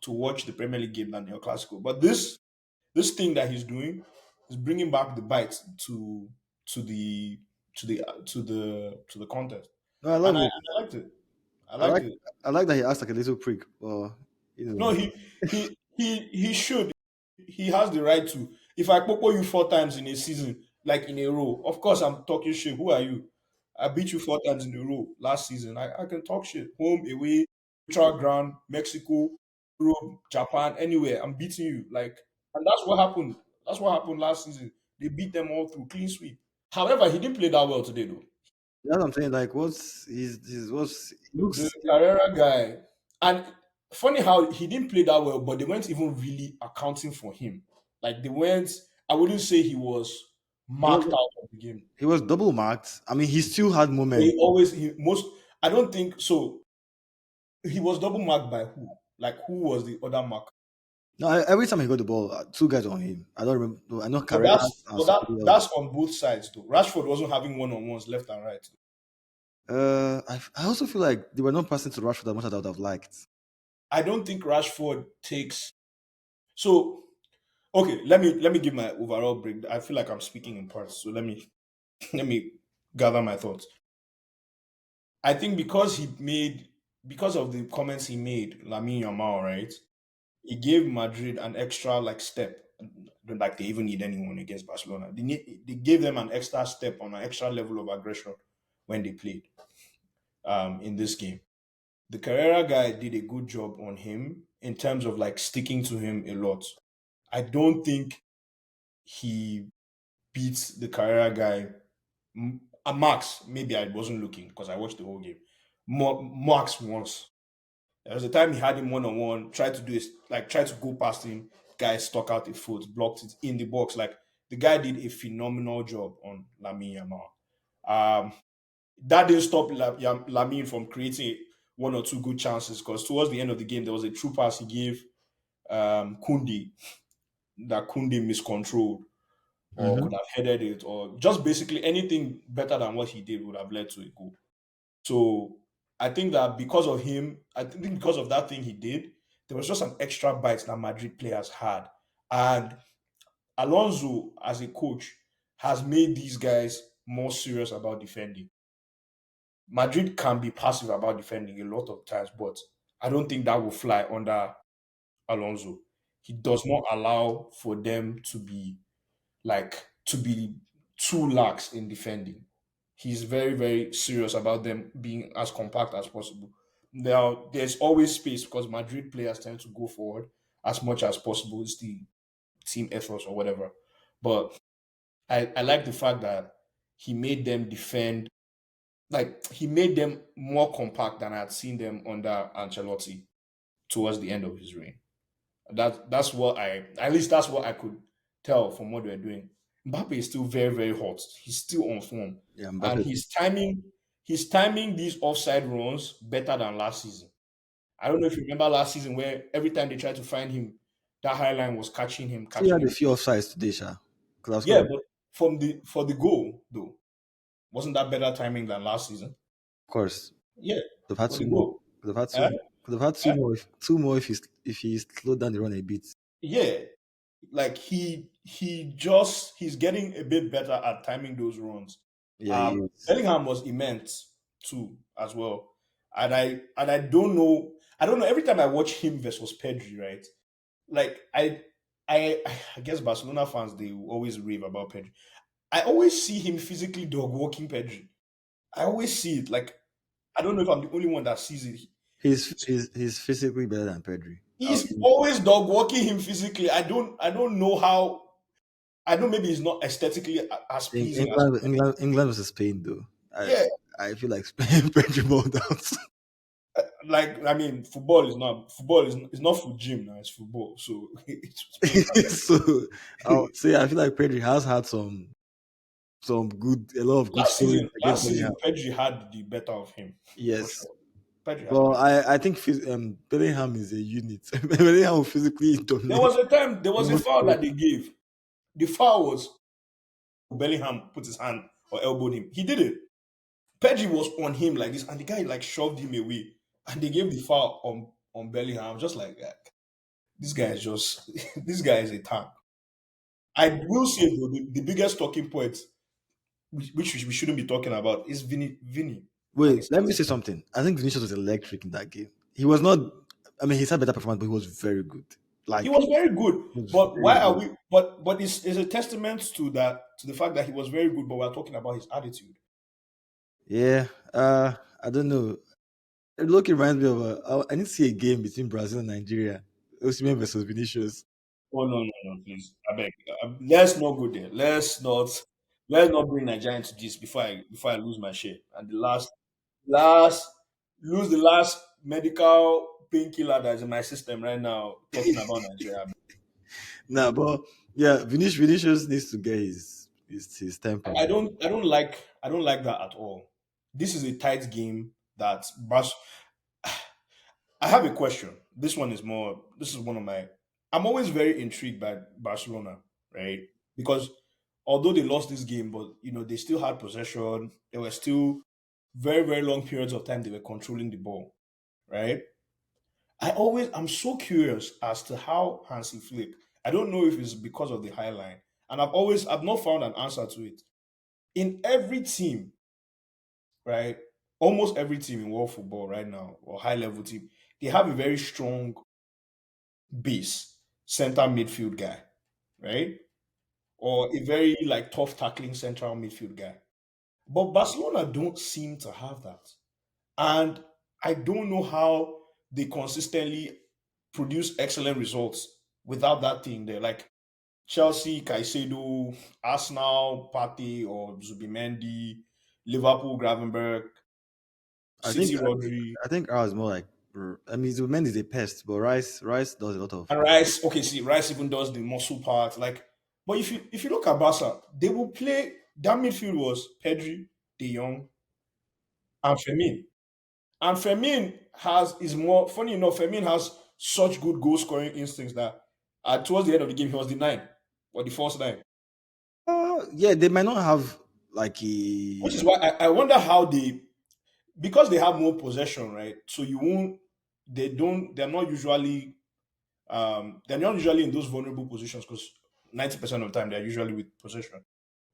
to watch the Premier League game than El Clasico. But this thing that he's doing is bringing back the bite to the to the contest, No, I and love I, it. and I liked it. I I liked like it. I like that he acts like a little prick, but No, he should. He has the right to. If I popo you 4 times in a season, like in a row. Of course, I'm talking shit. Who are you? I beat you 4 times in a row last season. I can talk shit. Home, away, neutral ground, Mexico, Europe, Japan, anywhere. I'm beating you. Like, and that's what happened. That's what happened last season. They beat them all through clean sweep. However, he didn't play that well today, though. That's what I'm saying. Like, what's he The looks. Carrera guy, and funny how he didn't play that well, but they weren't even really accounting for him. Like they weren't. I wouldn't say he was He was marked out of the game. he was double marked. I mean, he still had But moments. he always he most. I don't think so. He was double marked by who? Like who was the other mark? No, every time he got the ball, two guys on him. I don't remember. I know But Carreras and somebody else. that's on both sides though. Rashford wasn't having one on ones left and right. I also feel like they were not passing to Rashford as much as I would have liked. I don't think Rashford takes. So okay, let me give my overall break. I feel like I'm speaking in parts, so let me gather my thoughts. I think because of the comments he made, Lamine Yamal, right? He gave Madrid an extra like step. Don't like they even need anyone against Barcelona. They gave them an extra step on an extra level of aggression when they played in this game. The Carrera guy did a good job on him in terms of like sticking to him a lot. I don't think he beats the Carrera guy. Max, maybe I wasn't looking because I watched the whole game. Max once. There was a time he had him one on one, tried to do it, like tried to go past him. Guy stuck out a foot, blocked it in the box. Like the guy did a phenomenal job on Lamine Yamal. Um, that didn't stop Lamine from creating one or two good chances because towards the end of the game there was a true pass he gave Kundi that Kundi miscontrolled or Hmm. could have headed it or just basically anything better than what he did would have led to a goal. So I think that because of him, I think because of that thing he did, there was just an extra bite that Madrid players had. And Alonso, as a coach, has made these guys more serious about defending. Madrid can be passive about defending a lot of times, but I don't think that will fly under Alonso. He does not allow for them to be too lax in defending. He's very, very serious about them being as compact as possible. Now, there's always space because Madrid players tend to go forward as much as possible. It's the team ethos or whatever. But I like the fact that he made them defend, like he made them more compact than I had seen them under Ancelotti towards the end of his reign. That's what I at least that's what I could tell from what they're doing. Mbappe is still very, very hot. He's still on form. Yeah, And Mbappe. he's timing these offside runs better than last season. I don't know if you remember last season where every time they tried to find him, that high line was He catching had a him. few offsides today, Sha. Yeah, Clásico. but from the for the goal though, wasn't that better timing than last season? Of course, Yeah, could have had for the two more. goal. Could have had Eh? two. Could have had two Eh? more. Two more if he slowed down the run a bit. Yeah, like he's getting a bit better at timing those runs. Yeah, he is. Bellingham was immense too as well, and I don't know. Every time I watch him versus Pedri, right? Like I guess Barcelona fans they will always rave about Pedri. I always see him physically dog walking Pedri. I always see it. Like I don't know if I'm the only one that sees it. He's physically better than Pedri. I'll He's give him that. always dog walking him physically. I don't know how. I know maybe it's not aesthetically as pleasing as England versus Spain though. yeah. I feel like Spain Pedri balled out. Like I mean, football is not for gym now. It's football, so it's playing. So I'll say I feel like Pedri has had some good a lot of good showings against Last Bellingham. season, Pedri had the better of him for Yes, sure. Pedri had the but better. I think Bellingham is a unit. Bellingham will physically dominate There was a almost foul every- that they gave. The foul was Bellingham put his hand or elbowed him. He did it. Pedri was on him like this, and the guy like shoved him away, and they gave the foul on Bellingham. Just like that. This guy is just this guy is a tank. I will say though, the biggest talking point, which we shouldn't be talking about, is Vinny, and Wait, his let me say attitude. something. I think Vinicius was electric in that game. He was not. I mean, he's had better performance, but he was very good. He Like was very good. he was But very why are good. we? But it's a testament to that, to the fact that he was very good. But we're talking about his attitude. Yeah. I don't know. Look, it reminds me of I need to see a game between Brazil and Nigeria. Osimhen versus Vinicius. Oh no, no, no, please, I beg. Let's not go there. Let's not bring Nigeria into this before I lose my share. And the last lose the last medical painkiller that's in my system right now. Talking about Nigeria, Nah, but yeah, Vinicius needs to get his temper. I don't like that at all. This is a tight game that I have a question. This is one of my, I'm always very intrigued by Barcelona, right? Because although they lost this game, but they still had possession. There were still very, very long periods of time they were controlling the ball, right? I'm so curious as to how Hansi Flick, I don't know if it's because of the high line, and I've not found an answer to it. In every team, right? Almost every team in world football right now, or high level team, they have a very strong base center midfield guy, right? Or a very like tough tackling central midfield guy. But Barcelona don't seem to have that. And I don't know how they consistently produce excellent results without that thing there. Like Chelsea, Caicedo, Arsenal, Partey or Zubimendi, Liverpool, Gravenberg, I think City, I think Rodri, I think ours more like I mean Zubimendi is a pest, but Rice does a lot of and Rice. Okay, see, Rice even does the muscle part. Like, but if you look at Barca, they will play. That midfield was Pedri, De Jong, and Fermin. And Fermin has is more funny enough. Fermin has such good goal scoring instincts that towards the end of the game he was the nine or the false nine, yeah, they might not have like a which is why I wonder how they, because they have more possession, right? So you won't. They don't. They're not usually in those vulnerable positions because 90% of the time they're usually with possession.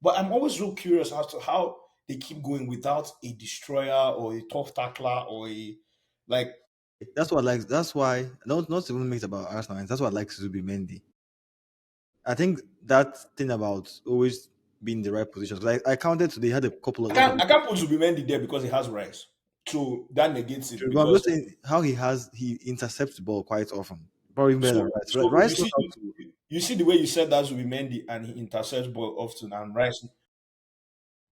But I'm always so curious as to how they keep going without a destroyer or a tough tackler or a like. that's what I like that's why not even make it about Arsenal, and that's what I like Zubimendi. I think that thing about always being in the right position. Like I counted today, had a couple of I lot can't of I can't put Zubimendi there because he has Rice. So that negates it but I'm because just saying how he intercepts the ball quite often. Probably better than so Rice. so Rice knows how to. you see the way you said that Zubimendi and he intercepts ball often and Rice,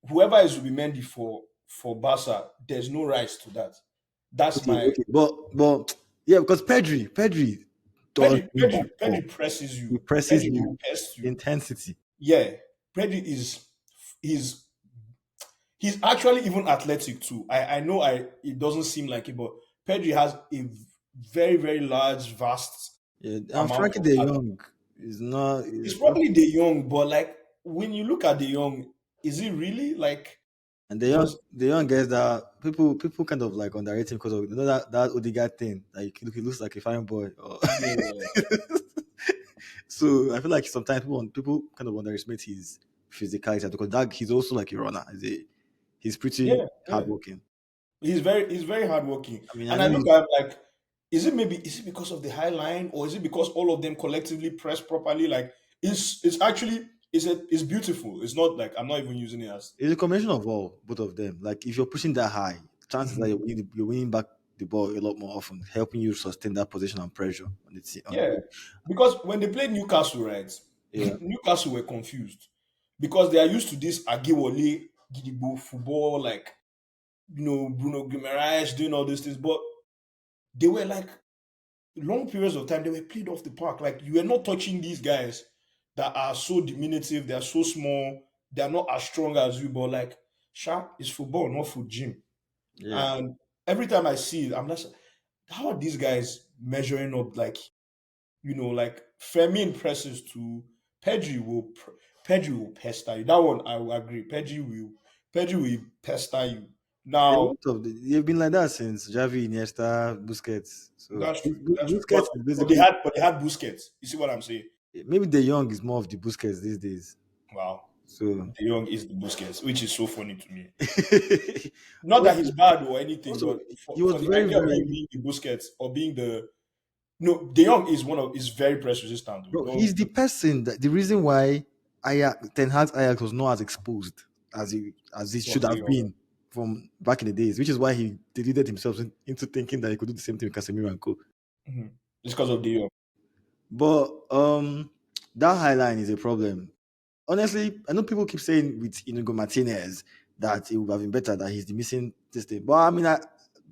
whoever is Zubimendi for Barca, there's no Rice to that. That's Okay, my okay, but yeah, because Pedri does Pedri, need Pedri, that ball. Pedri presses He you. presses Pedri will you test you. intensity. Yeah, Pedri is he's he's actually even athletic too. I know it doesn't seem like it, but Pedri has a very very large, vast Yeah, and amount Frankie of De talent. Jong is not. He's probably De Jong, but like when you look at De Jong, is he really like? And Because the young guys that people kind of like underrate him because of that Odegaard thing. Like he looks like a fine boy. yeah, So I feel like sometimes people kind of underestimate his physicality because that he's also like a runner. He's pretty yeah, yeah. hardworking. He's very hardworking, I mean, I and I know look he's at him like, is it because of the high line, or is it because all of them collectively press properly? Like, it's actually it's beautiful. It's not like I'm not even using it as it's a combination of both of them. Like if you're pushing that high, chances are you're winning back the ball a lot more often, helping you sustain that position and pressure on on yeah. the Because when they played Newcastle, right, yeah. Newcastle were confused because they are used to this Agewole Gidigbo football, like Bruno Guimaraes doing all these things, but they were like long periods of time they were played off the park. Like you were not touching these guys that are so diminutive, they are so small, they are not as strong as you, but like sharp is football, not for gym. Yeah. And every time I see it, I'm just, how are these guys measuring up? Like like Fermin presses to Pedri will pester you. That one I will agree. Pedri will pester you. A Now lot of they've been like that since Javi, Iniesta, Busquets. So that's true. That's true. Busquets is But they basically had but they had Busquets. You see what I'm saying? maybe the young is more of the Busquets these days. Wow. So De Jong is the Busquets, which is so funny to me. Not that also, he's bad or anything, also but he for was the very idea of very him being the Busquets or being the No, De Jong is one of is very press resistant. Though. Bro, Don't, he's the person that the reason why Ten Hag's Ajax was not as exposed as it should was De have Jong. been from back in the days, which is why he deluded himself into thinking that he could do the same thing with Casemiro and co. Mhm. It's because of De Jong. But that high line is a problem. Honestly, I know people keep saying with Inigo Martinez that it would have been better that he's the missing this thing. But I mean,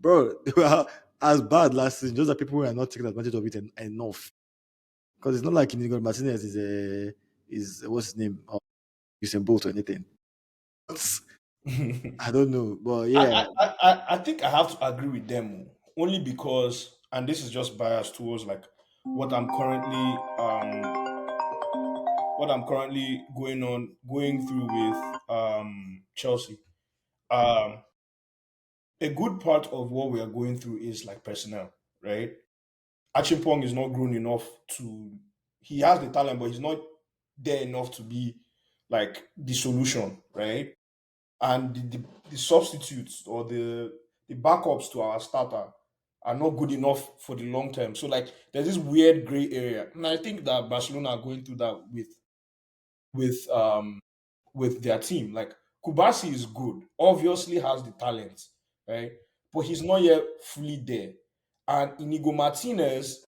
bro, they were as bad last season. Just that people were not taking advantage of it enough. Because it's not like Inigo Martinez is what's his name? Usain Bolt or anything. I don't know, but yeah, I think I have to agree with them only because, and this is just biased towards like what I'm currently what I'm currently going through with Chelsea. Um, a good part of what we are going through is like personnel, right? Achimpong is not grown enough to. He has the talent, but he's not there enough to be like the solution, right? And the substitutes or the backups to our starter are not good enough for the long term. So like there's this weird gray area, and I think that Barcelona are going through that with um with their team. Like Kubasi is good, obviously has the talent, right? But he's not yet fully there. And Inigo Martinez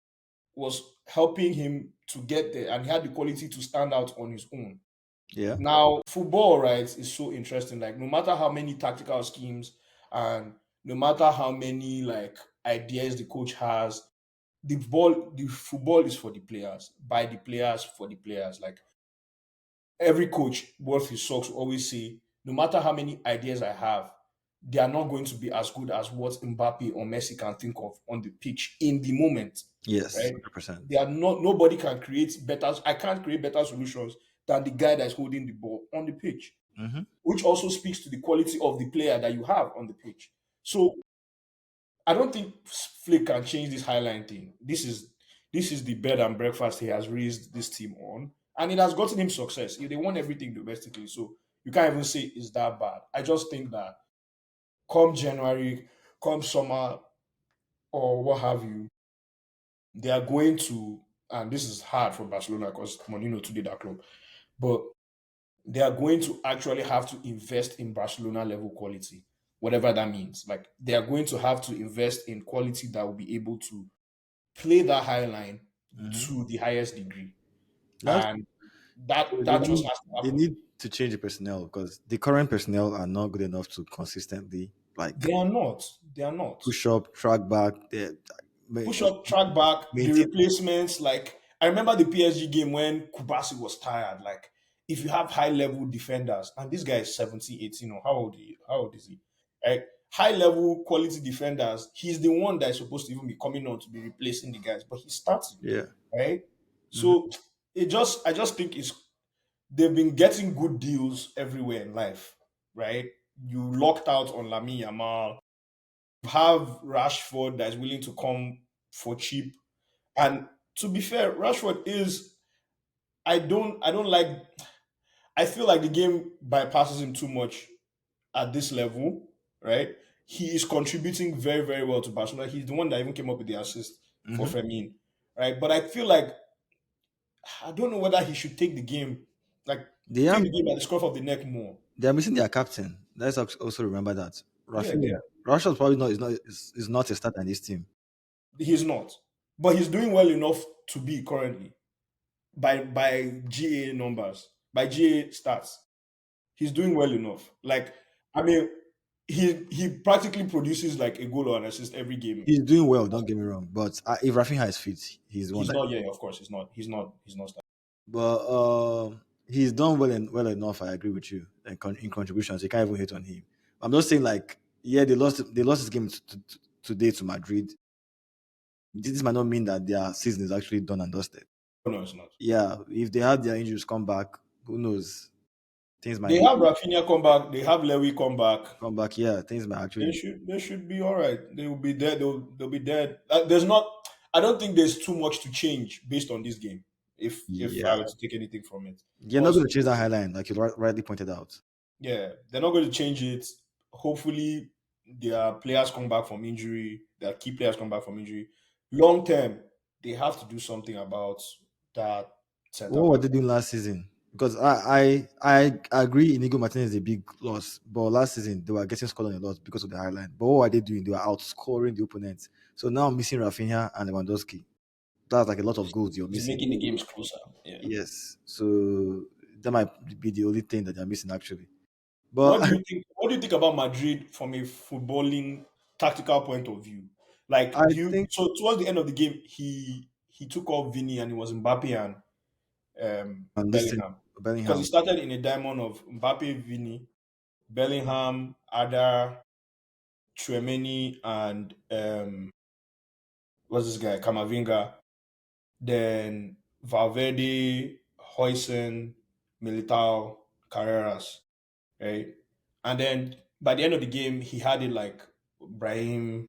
was helping him to get there, and he had the quality to stand out on his own. yeah, Now, football, right, is so interesting. Like, no matter how many tactical schemes and no matter how many like ideas the coach has, the football is for the players, by the players, for the players. Like every coach worth his socks will always say, no matter how many ideas I have, they are not going to be as good as what Mbappe or Messi can think of on the pitch in the moment, yes, right? 100%. They are not. Nobody can create better. I can't create better solutions than the guy that's holding the ball on the pitch, Hmm. which also speaks to the quality of the player that you have on the pitch. So I don't think Flick can change this highline thing. This is the bed and breakfast he has raised this team on, and it has gotten him success. They won everything domestically, so you can't even say it's that bad. I just think that come January, come summer, or what have you, they are going to, and this is hard for Barcelona because Mourinho today that club, but they are going to actually have to invest in Barcelona level quality, whatever that means. Like they are going to have to invest in quality that will be able to play that high line Hmm. to the highest degree, That's and true. that just has to They happen. need to change the personnel because the current personnel are not good enough to consistently like They are not. They are not. push up, track back, Push up, track back, the maintain. replacements. Like I remember the PSG game when Kubasi was tired. Like if you have high level defenders, and this guy is 17, 18, or how old is he? Right? High level quality defenders, he's the one that is supposed to even be coming on to be replacing the guys, but he's starting, Yeah. right? Hmm. So I just think it's they've been getting good deals everywhere in life, right? You locked out on Lamine Yamal, have Rashford that is willing to come for cheap. And to be fair, Rashford is I don't like I feel like the game bypasses him too much at this level, right? He is contributing very, very well to Barcelona. He's the one that even came up with the assist for Hmm. Fermin, right? But I feel like I don't know whether he should take the game, like They are take the game by the scruff of the neck more. they are missing their captain. Let's also remember that Yeah, Rafinha. Rashford probably not is not a starter in this team. he's not, but he's doing well enough to be currently by GA numbers, by GA stats. He's doing well enough. Like, I mean, he practically produces like a goal or an assist every game. He's doing well. Don't get me wrong, but if Rafinha is fit, he's the one He's that. not. Yeah, of course, he's not. He's not. But he's done well enough. I agree with you. And in contributions, you can't even hate on him. I'm just saying, like, yeah, they lost this game today to Madrid. This might not mean that their season is actually done and dusted. No, it's not. Yeah, if they had their injuries come back, who knows? Things might They be have Rafinha come back. They have Lewy come back. come back. Yeah, things might actually. They should be all right. They will be there. They'll be there. There's not. I don't think there's too much to change based on this game. If I Yeah, were to take anything from it, you're not because going to change that highline, like you rightly pointed out. yeah, they're not going to change it. Hopefully, their players come back from injury. Their key players come back from injury. Long term, they have to do something about that center What were back. they doing last season? Because I agree Inigo Martinez is a big loss, but last season they were getting scored on a lot because of the high line. But what were they doing? They were outscoring the opponents. So now missing Rafinha and Lewandowski. That's like a lot of goals you're It's missing. making the games closer. Yeah. Yes. So that might be the only thing that they're missing actually. But What do you think? What do you think about Madrid from a footballing tactical point of view? Like, I do you think so towards the end of the game, he took off Vinny and it was Mbappe and and this thing Bellingham because he Bellingham. started in a diamond of Mbappe, Vinny, Bellingham, Ada, Chouameni, and what's this guy? Kamavinga. Then Valverde, Hoysen, Militao, Carreras, right? And then by the end of the game, he had it like Brahim,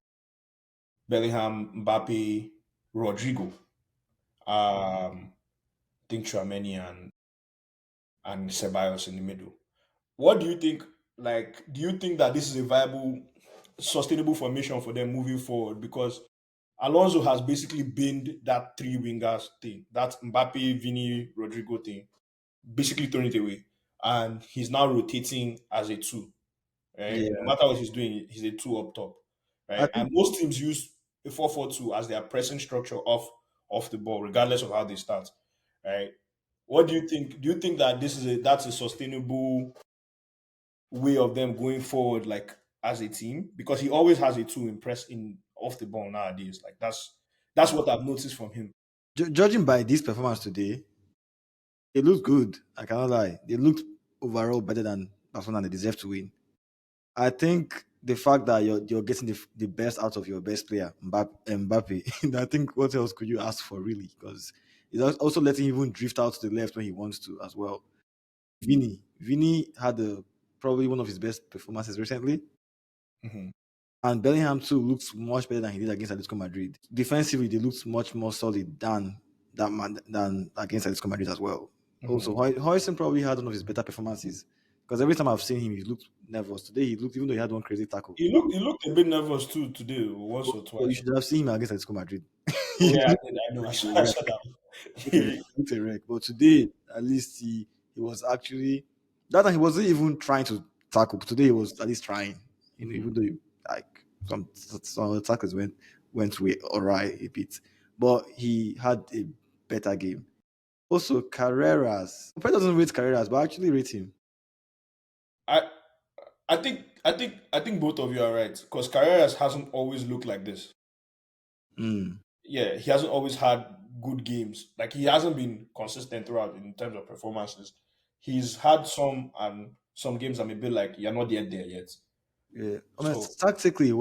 Bellingham, Mbappe, Rodrigo, I think Chouameni and Ceballos in the middle. What do you think? Like, do you think that this is a viable, sustainable formation for them moving forward? Because Alonso has basically binned that three wingers thing, that Mbappe, Vini, Rodrigo thing, basically thrown it away, and he's now rotating as a two. Right? No Yeah. matter what he's doing, he's a two up top. I Right? think And most teams use a 4-4-2 as their pressing structure off the ball, regardless of how they start. Right? What do you think? Do you think that that's a sustainable way of them going forward, like as a team? Because he always has a two in press in off the ball nowadays. Like that's what I've noticed from him. judging by this performance today, it looked good. I cannot lie. They looked overall better than Barcelona and they deserve to win. I think the fact that you're getting the best out of your best player, Mbappe, I think what else could you ask for really? Because he's also letting him even drift out to the left when he wants to as well. Vini had probably one of his best performances recently, Mhm. and Bellingham too looks much better than he did against Atletico Madrid. Defensively, they looked much more solid than against Atletico Madrid as well. Also, Mhm. Hoyson probably had one of his better performances because every time I've seen him, he looked nervous. Today, he looked even though he had one crazy tackle. He looked a bit nervous too today, once But, or but you twice. should have seen him against Atletico Madrid. Oh He yeah, looked I know. I like saw, a I wreck. saw He that. looked a wreck. But today, at least he was actually that time he wasn't even trying to tackle. But today he was at least trying. Mhm. Even though like some of the tackles went way awry a bit, but he had a better game. Also, Carreras. Pep doesn't rate Carreras, but I actually rate him. I I think both of you are right because Carreras hasn't always looked like this. Mm, Yeah, he hasn't always had good games. Like he hasn't been consistent throughout in terms of performances. He's had some games I'm a bit like you're not yet there yet. yeah. I mean, So tactically,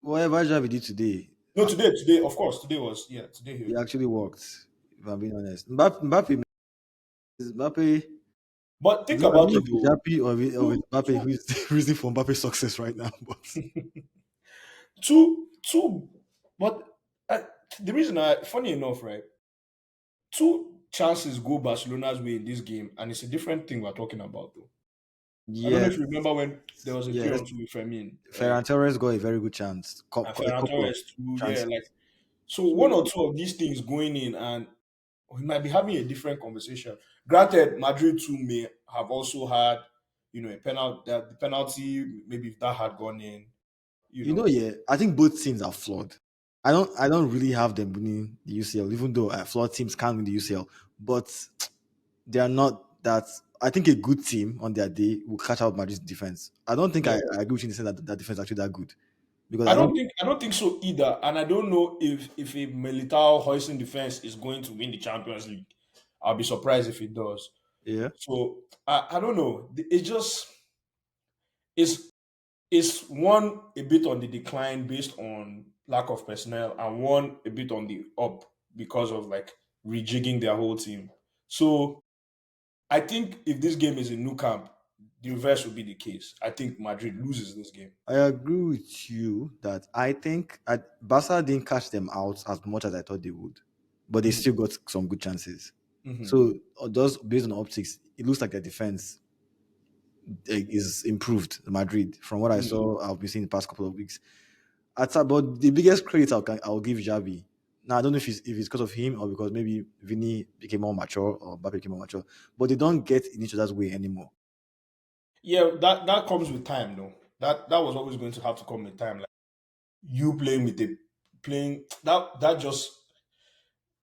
whatever Javi did today, no, today, of course, today was yeah, today he he. actually worked. If I'm being honest, Mbappe. But I think don't about know it if it's though. Jappy or Two, it's Mbappe two, who is the reason for Mbappe's success right now. But two. But uh, the reason funny enough, right? Two chances go Barcelona's way in this game, and it's a different thing we're talking about though. I don't know yes, if you remember when there was a three yes, on two with Fermin, right? Ferran Torres got a very good chance, And a Ferran couple of Torres too, yeah. chances. Like so, one So or two of these things going in, and we might be having a different conversation. Granted, Madrid too may have also had, a penalty. That the penalty, maybe if that had gone in, you know, yeah, I think both teams are flawed. I don't really have them winning the UCL, even though flawed teams can win the UCL, but they are not that. I think a good team on their day will catch out Madrid's defense. I don't think yeah. I agree with you in saying that defense is actually that good because I I don't. don't think I don't think so either, and I don't know if a Militao hoisting defense is going to win the Champions League. I'll be surprised if it does. Yeah, So I don't know. It just is one a bit on the decline based on lack of personnel, and one a bit on the up because of like rejigging their whole team. So I think if this game is in new camp, the reverse will be the case. I think Madrid loses this game. I agree with you that I think Barca didn't catch them out as much as I thought they would, but they Mhm. still got some good chances. Mhm. So, just based on optics, it looks like their defense is improved. Madrid, from what I Mhm. saw, I've been seeing the past couple of weeks. But the biggest credit I'll give Javi. Now I don't know if it's because of him or because maybe Vinny became more mature or Mbappe became more mature, but they don't get in each other's way anymore. Yeah, that comes with time, though. That was always going to have to come with time. Like you playing with the playing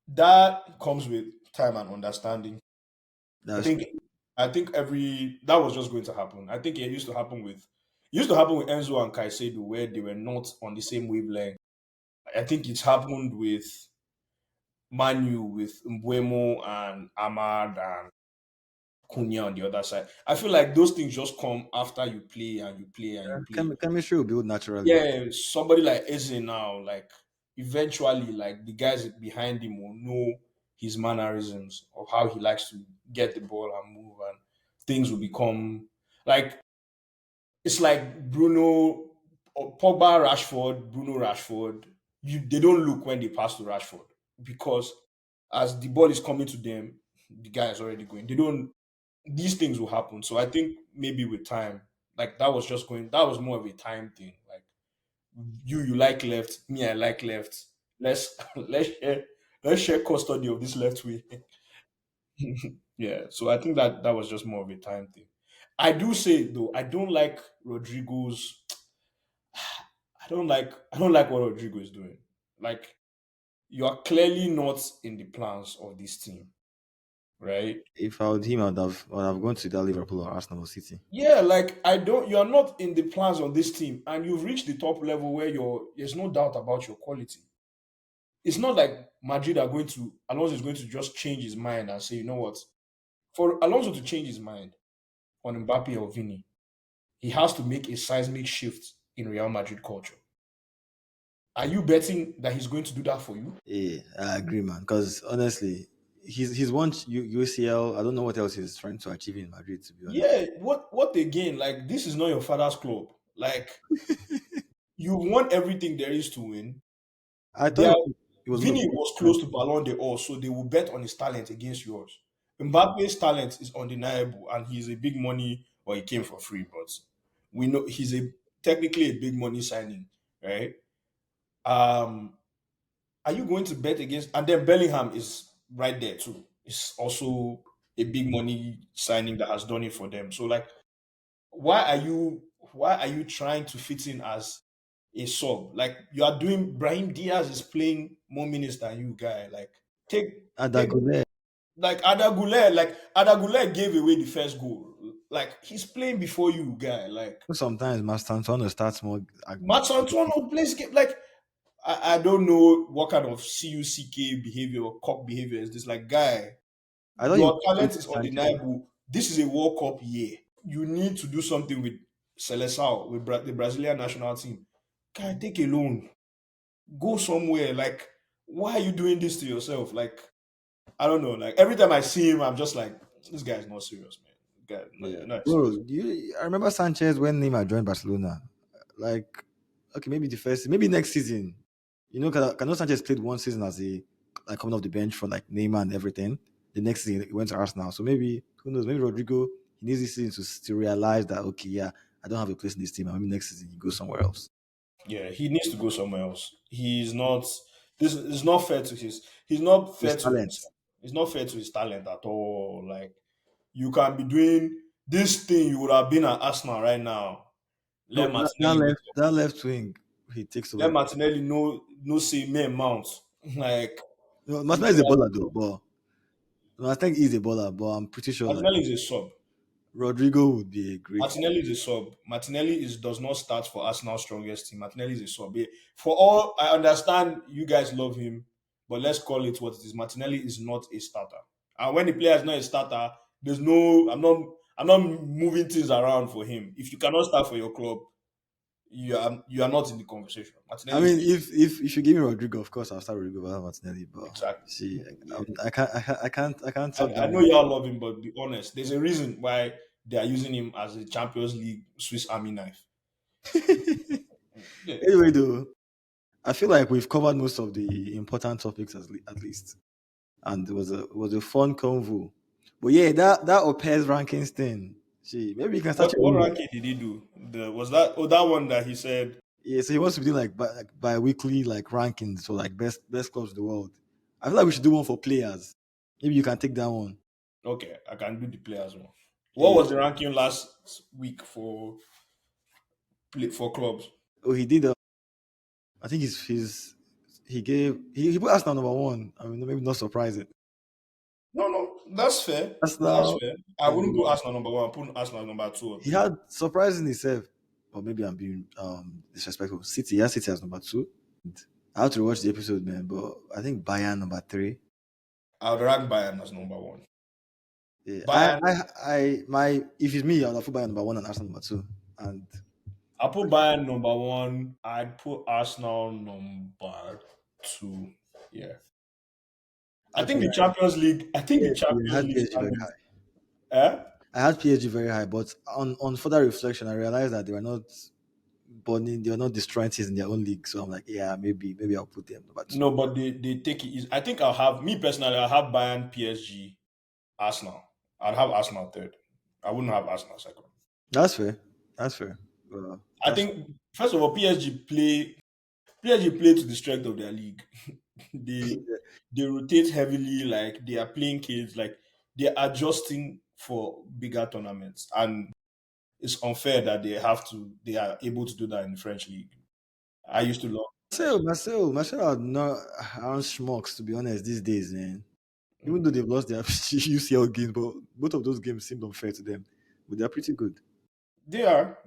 that comes with time and understanding. I That's think I think every that was just going to happen. I think it used to happen with Enzo and Caicedo where they were not on the same wavelength. I think it's happened with Manu with Mbuemo and Ahmad and Cunha on the other side. I feel like those things just come after you play and you play and you play. chemistry will build naturally. Yeah, somebody like Eze now, like eventually, like the guys behind him will know his mannerisms of how he likes to get the ball and move, and things will become like it's like Bruno, or Pogba, Rashford, Bruno, Rashford. They don't look when they pass to Rashford because as the ball is coming to them, the guy is already going. They don't. These things will happen. So I think maybe with time, like that was just going. That was more of a time thing. Like you like left, me I like left. Let's let's share custody of this left wing. Yeah, so I think that was just more of a time thing. I do say though, I don't like Rodrigo's. I don't like what Rodrigo is doing. Like you are clearly not in the plans of this team, right? If I would him, I would have gone to that Liverpool or Arsenal or City. Yeah, like I don't. You are not in the plans of this team, and you've reached the top level where there's no doubt about your quality. It's not like Madrid are going to Alonso is going to just change his mind and say, you know what? For Alonso to change his mind on Mbappe or Vini, he has to make a seismic shift in Real Madrid culture. Are you betting that he's going to do that for you? Yeah, I agree, man. Because honestly, he's won UCL. I don't know what else he's trying to achieve in Madrid. To be honest, Yeah. What again? Like this is not your father's club. Like you won everything there is to win. I They thought are, it was going to Vini be was close to Ballon d'Or, so they will bet on his talent against yours. Mbappe's talent is undeniable, and he's a big money. Well, he came for free, but we know he's a technically a big money signing, right? Um, are you going to bet against? And then Bellingham is right there too. It's also a big money signing that has done it for them. So, like, why are you why are you trying to fit in as a sub? Like you are doing Brahim Diaz is playing more minutes than you guy. Like take Adagule. Like Ada Gule gave away the first goal. Like he's playing before you guy. Like Sometimes Master Antonio starts more. Matt Antonio plays game like I don't know what kind of CUCK behavior or cop behavior is this. Like guy, I thought you your were talent praising is Sanchez. undeniable. This is a World Cup year. You need to do something with Seleção, with the Brazilian national team. Guy, take a loan. Go somewhere. Like, why are you doing this to yourself? Like, I don't know. Like, every time I see him, I'm just like, this guy is not serious, man. Guy, no, Yeah, you're not bro. serious. I remember Sanchez when Neymar joined Barcelona. Like, okay, maybe maybe next season. Cano Sanchez played one season as a like coming off the bench for like Neymar and everything. The next season he went to Arsenal. So maybe who knows? Maybe Rodrigo he needs this season to realize that okay, yeah, I don't have a place in this team. And maybe next season he goes somewhere else. Yeah, he needs to go somewhere else. He's not. This is not fair to his. He's not His fair to talent. himself. It's not fair to his talent at all. Like, you can be doing this thing. You would have been at Arsenal right now. No, Let that Martinelli wake left up. that left wing he takes Let over. Martinelli no say men mount. Like No, you Masma is a guys, baller though, but no, I think he's a baller, but I'm pretty sure like Martinelli is a sub. Rodrigo would be a great. Martinelli is a sub. Martinelli does not start for Arsenal's strongest team. Martinelli is a sub. For all I understand, you guys love him, but let's call it what it is. Martinelli is not a starter. And when the player is not a starter, there's no. I'm not moving things around for him. If you cannot start for your club, you are not in the conversation. I Martinelli is mean, if you give me Rodrigo, of course I'll start Rodrigo over Martinelli. But exactly. see, Yeah. I can't talk I them know down. y'all love him, but be honest. There's a reason why they are using him as a Champions League Swiss Army knife. Yeah. Anyway, though, I feel like we've covered most of the important topics at least, and it was a fun convo. But yeah, that Opez rankings thing. See, maybe you can start your What own. ranking did he do? The was that that one that he said? Yeah, so he wants to be doing like bi-weekly like rankings for like best clubs in the world. I feel like we should do one for players. Maybe you can take that one. Okay, I can do the players one. What Yeah. was the ranking last week for for clubs? Oh, he did. I think he put Arsenal number one. I mean, maybe not surprising. No, no, that's fair. That's Arsenal. fair. I wouldn't put Arsenal number one. Put Arsenal number two or He three. had surprisingly safe, or maybe I'm being disrespectful. City, yeah, City as number two. I have to watch the episode, man. But I think Bayern number three. I would rank Bayern as number one. Yeah, Bayern, my if it's me, I'll put Bayern number one and Arsenal number two. And I put Bayern number one. I'd put Arsenal number two. Yeah, I think actually, the Champions League. I think the I Champions had League PSG very standings. high. Eh? I had PSG very high, but on further reflection, I realized that they were not burning, they were not destroying things in their own league. So I'm like, yeah, maybe I'll put them number two. No, but they take it easy. I think I'll have me personally. I'll have Bayern, PSG, Arsenal. I'd have Arsenal third. I wouldn't have Arsenal second. That's fair. That's fair. I That's think first of all, PSG play to the strength of their league. they they rotate heavily, like they are playing kids, like they're adjusting for bigger tournaments, and it's unfair that they are able to do that in the French league. I used to love French league. Marcel are not aren't schmucks to be honest these days, man. Even though Mm. they've lost their UCL games, but both of those games seemed unfair to them. But they're pretty good. They are,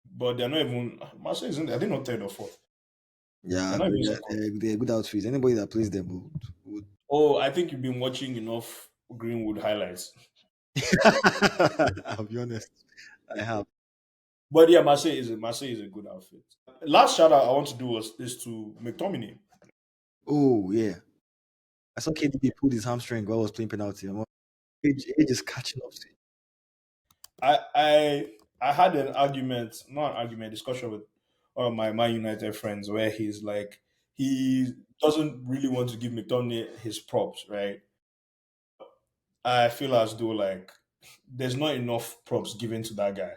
but they're not even. Marseille isn't. Are they not third or fourth? They're Yeah, not but even second. they're good outfits. Anybody that plays them would. Oh, I think you've been watching enough Greenwood highlights. I'll be honest. I have. But yeah, Marseille is a good outfit. Last shout out I want to do is to McTominay. Oh yeah. I saw KDB pulled his hamstring while I was playing penalty. Age is catching up to him. I had an argument, not an argument, discussion with one of my Man United friends where he's like he doesn't really want to give McTominay his props, right? I feel as though like there's not enough props given to that guy,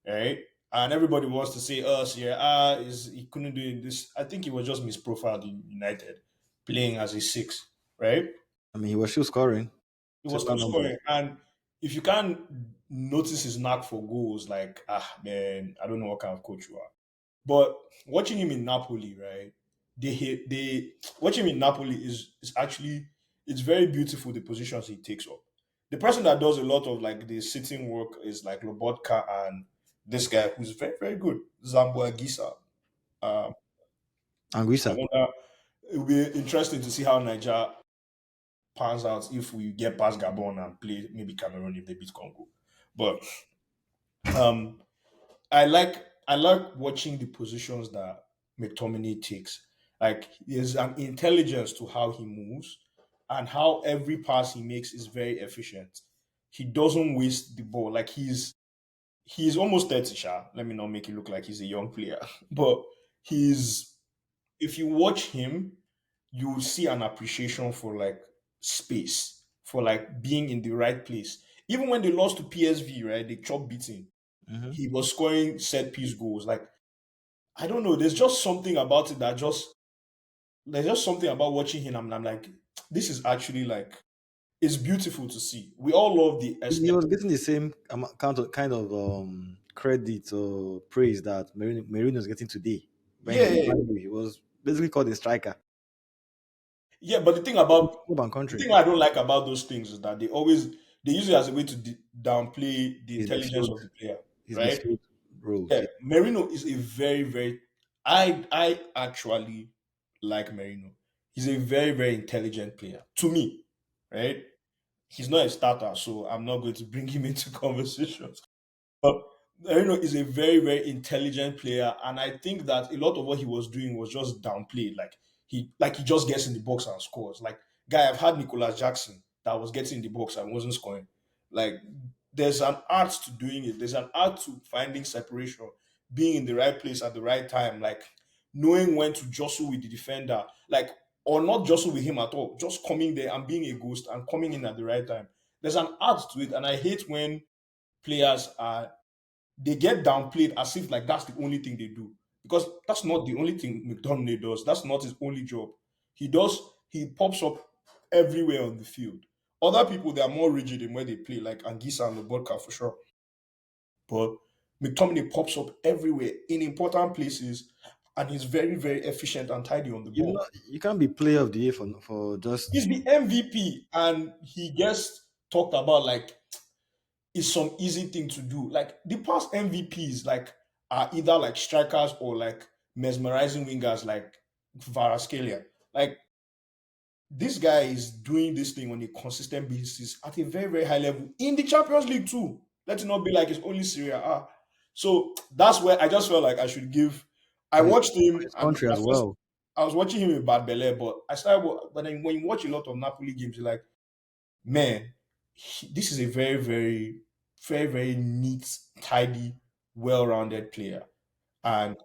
right? And everybody wants to say us, yeah, is he couldn't do this. I think he was just misprofiled in United, playing as a six, right? I mean, he was still scoring He was similar still numbers. scoring. And if you can't notice his knack for goals, like, man, I don't know what kind of coach you are. But watching him in Napoli, right? They watching him in Napoli is actually it's very beautiful the positions he takes up. The person that does a lot of like the sitting work is like Lobotka and this guy who's very, very good, Zambo Agisa. Um, I Anguissa. wonder it will be interesting to see how Niger pans out if we get past Gabon and play maybe Cameroon if they beat Congo. But um, I like watching the positions that McTominay takes. Like there's an intelligence to how he moves and how every pass he makes is very efficient. He doesn't waste the ball. Like he's almost 30, sha. Let me not make it look like he's a young player. But he's if you watch him, you will see an appreciation for like space, for like being in the right place. Even when they lost to PSV, right? They chop beating. Hmm. He was scoring set piece goals. Like I don't know. There's just something about it that just there's just something about watching him. I'm like, this is actually like it's beautiful to see. We all love the He aesthetic. was getting the same kind of credit or praise that Merino is getting today. When he Yeah, was yeah, yeah. Man U, he was basically called a striker. Yeah, but the thing It's about club and the country. thing I don't like about those things is that they use it as a way to downplay the His intelligence midfield, of the player, his right? midfield roles. Yeah, Yeah. Merino is a very, very. I actually like Merino. He's a very, very intelligent player to me, right? He's not a starter, so I'm not going to bring him into conversations. But Merino is a very, very intelligent player, and I think that a lot of what he was doing was just downplayed. Like he just gets in the box and scores. Like guy, I've had Nicolas Jackson that was getting in the box and wasn't scoring. Like there's an art to doing it. There's an art to finding separation, being in the right place at the right time, like knowing when to jostle with the defender, like or not jostle with him at all, just coming there and being a ghost and coming in at the right time. There's an art to it, and I hate when players are they get downplayed as if like that's the only thing they do. because that's not the only thing McTominay does. That's not his only job. He pops up everywhere on the field. Other people they are more rigid in where they play, like Anguissa and Lobotka for sure. But McTominay pops up everywhere in important places, and he's very, very efficient and tidy on the You know, ball. you can't be player of the year for He's just the MVP, and he gets talked about like it's some easy thing to do. Like the past MVPs, like are either like strikers or like mesmerizing wingers, like Varaskelia. Like this guy is doing this thing on a consistent basis at a very, very high level in the Champions League too. Let it not be like it's only Syria. So that's where I just felt like I should give. I for his watched for him, his and country at as first well. I was watching him in Bad Belle, but I started. But then when you watch a lot of Napoli games, you're like, man, this is a very, very, very, very neat, tidy, well-rounded player, and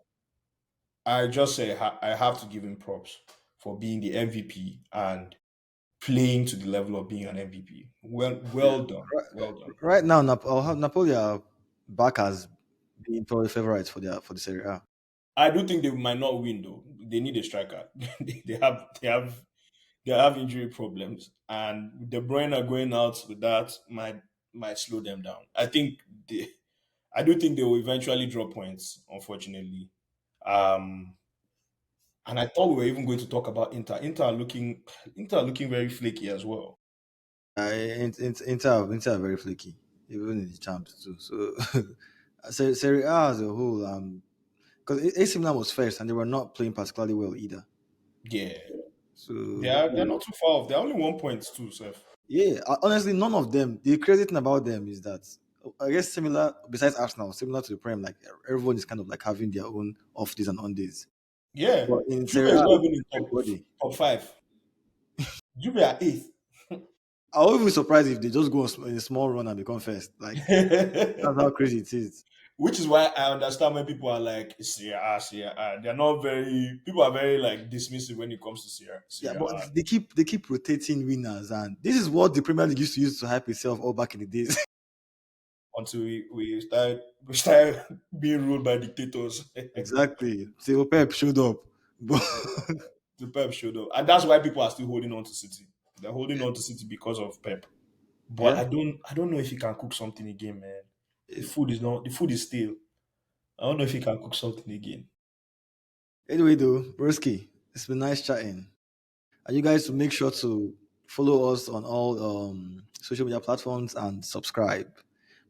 I just say I have to give him props for being the MVP and playing to the level of being an MVP. Well, Yeah. well done, Right, well done. right now, I'll have Napoli are back as being probably favorites for the Serie A. I do think they might not win though. They need a striker. They have injury problems, and De Bruyne are going out with that might slow them down. I do think they will eventually drop points, unfortunately. Um, and I thought we were even going to talk about Inter. Inter are looking very flaky as well. Inter are very flaky, even in the champs too. So, Serie A as a whole, because AC Milan was first and they were not playing particularly well either. Yeah, So they're not too far off. They're only 1 point too, Seth. yeah, honestly, none of them. The crazy thing about them is that I guess similar, besides Arsenal, similar to the Prem, like everyone is kind of like having their own off days and on days. Yeah, But in Juve Serie is A, not even in everybody. top five. Juve are eighth. I wouldn't be surprised if they just go in a small run and become first. Like that's how crazy it is. Which is why I understand when people are like Syria A, Syria A. They're not very people are very like dismissive when it comes to Yeah, Syria but A they keep rotating winners, and this is what the Premier League used to use to hype itself all back in the days. until we start being ruled by dictators. Exactly. Till Pep showed up. But The Pep showed up. And that's why people are still holding on to City. They're holding on to City because of Pep. But yeah. I don't know if he can cook something again, man. Eh, The food is stale. I don't know if he can cook something again. Anyway, though, Broski, it's been nice chatting. And you guys to make sure to follow us on all social media platforms and subscribe.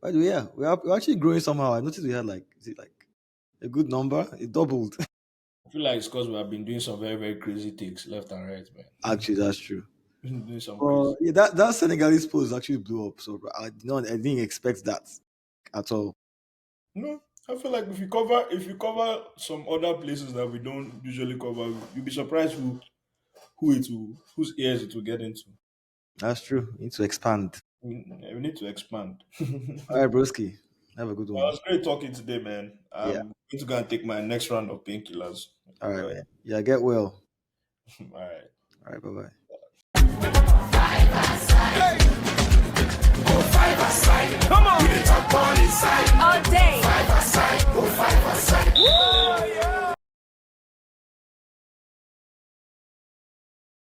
By the way, yeah, we're actually growing somehow. I noticed we had like is it like a good number? It doubled. I feel like it's because we have been doing some very, very crazy takes left and right, man. Actually, that's true. Doing some But crazy. yeah, that Senegalese post actually blew up. So I didn't expect that at all. No, I feel like if you cover some other places that we don't usually cover, you'll be surprised whose ears it will get into. That's true. We need to expand. We need to expand. All right, broski. Have a good Well, it one. was great talking today, man. Yeah. I'm going to go and take my next round of painkillers. All right, But man. Yeah, get well. all right. All right, bye bye.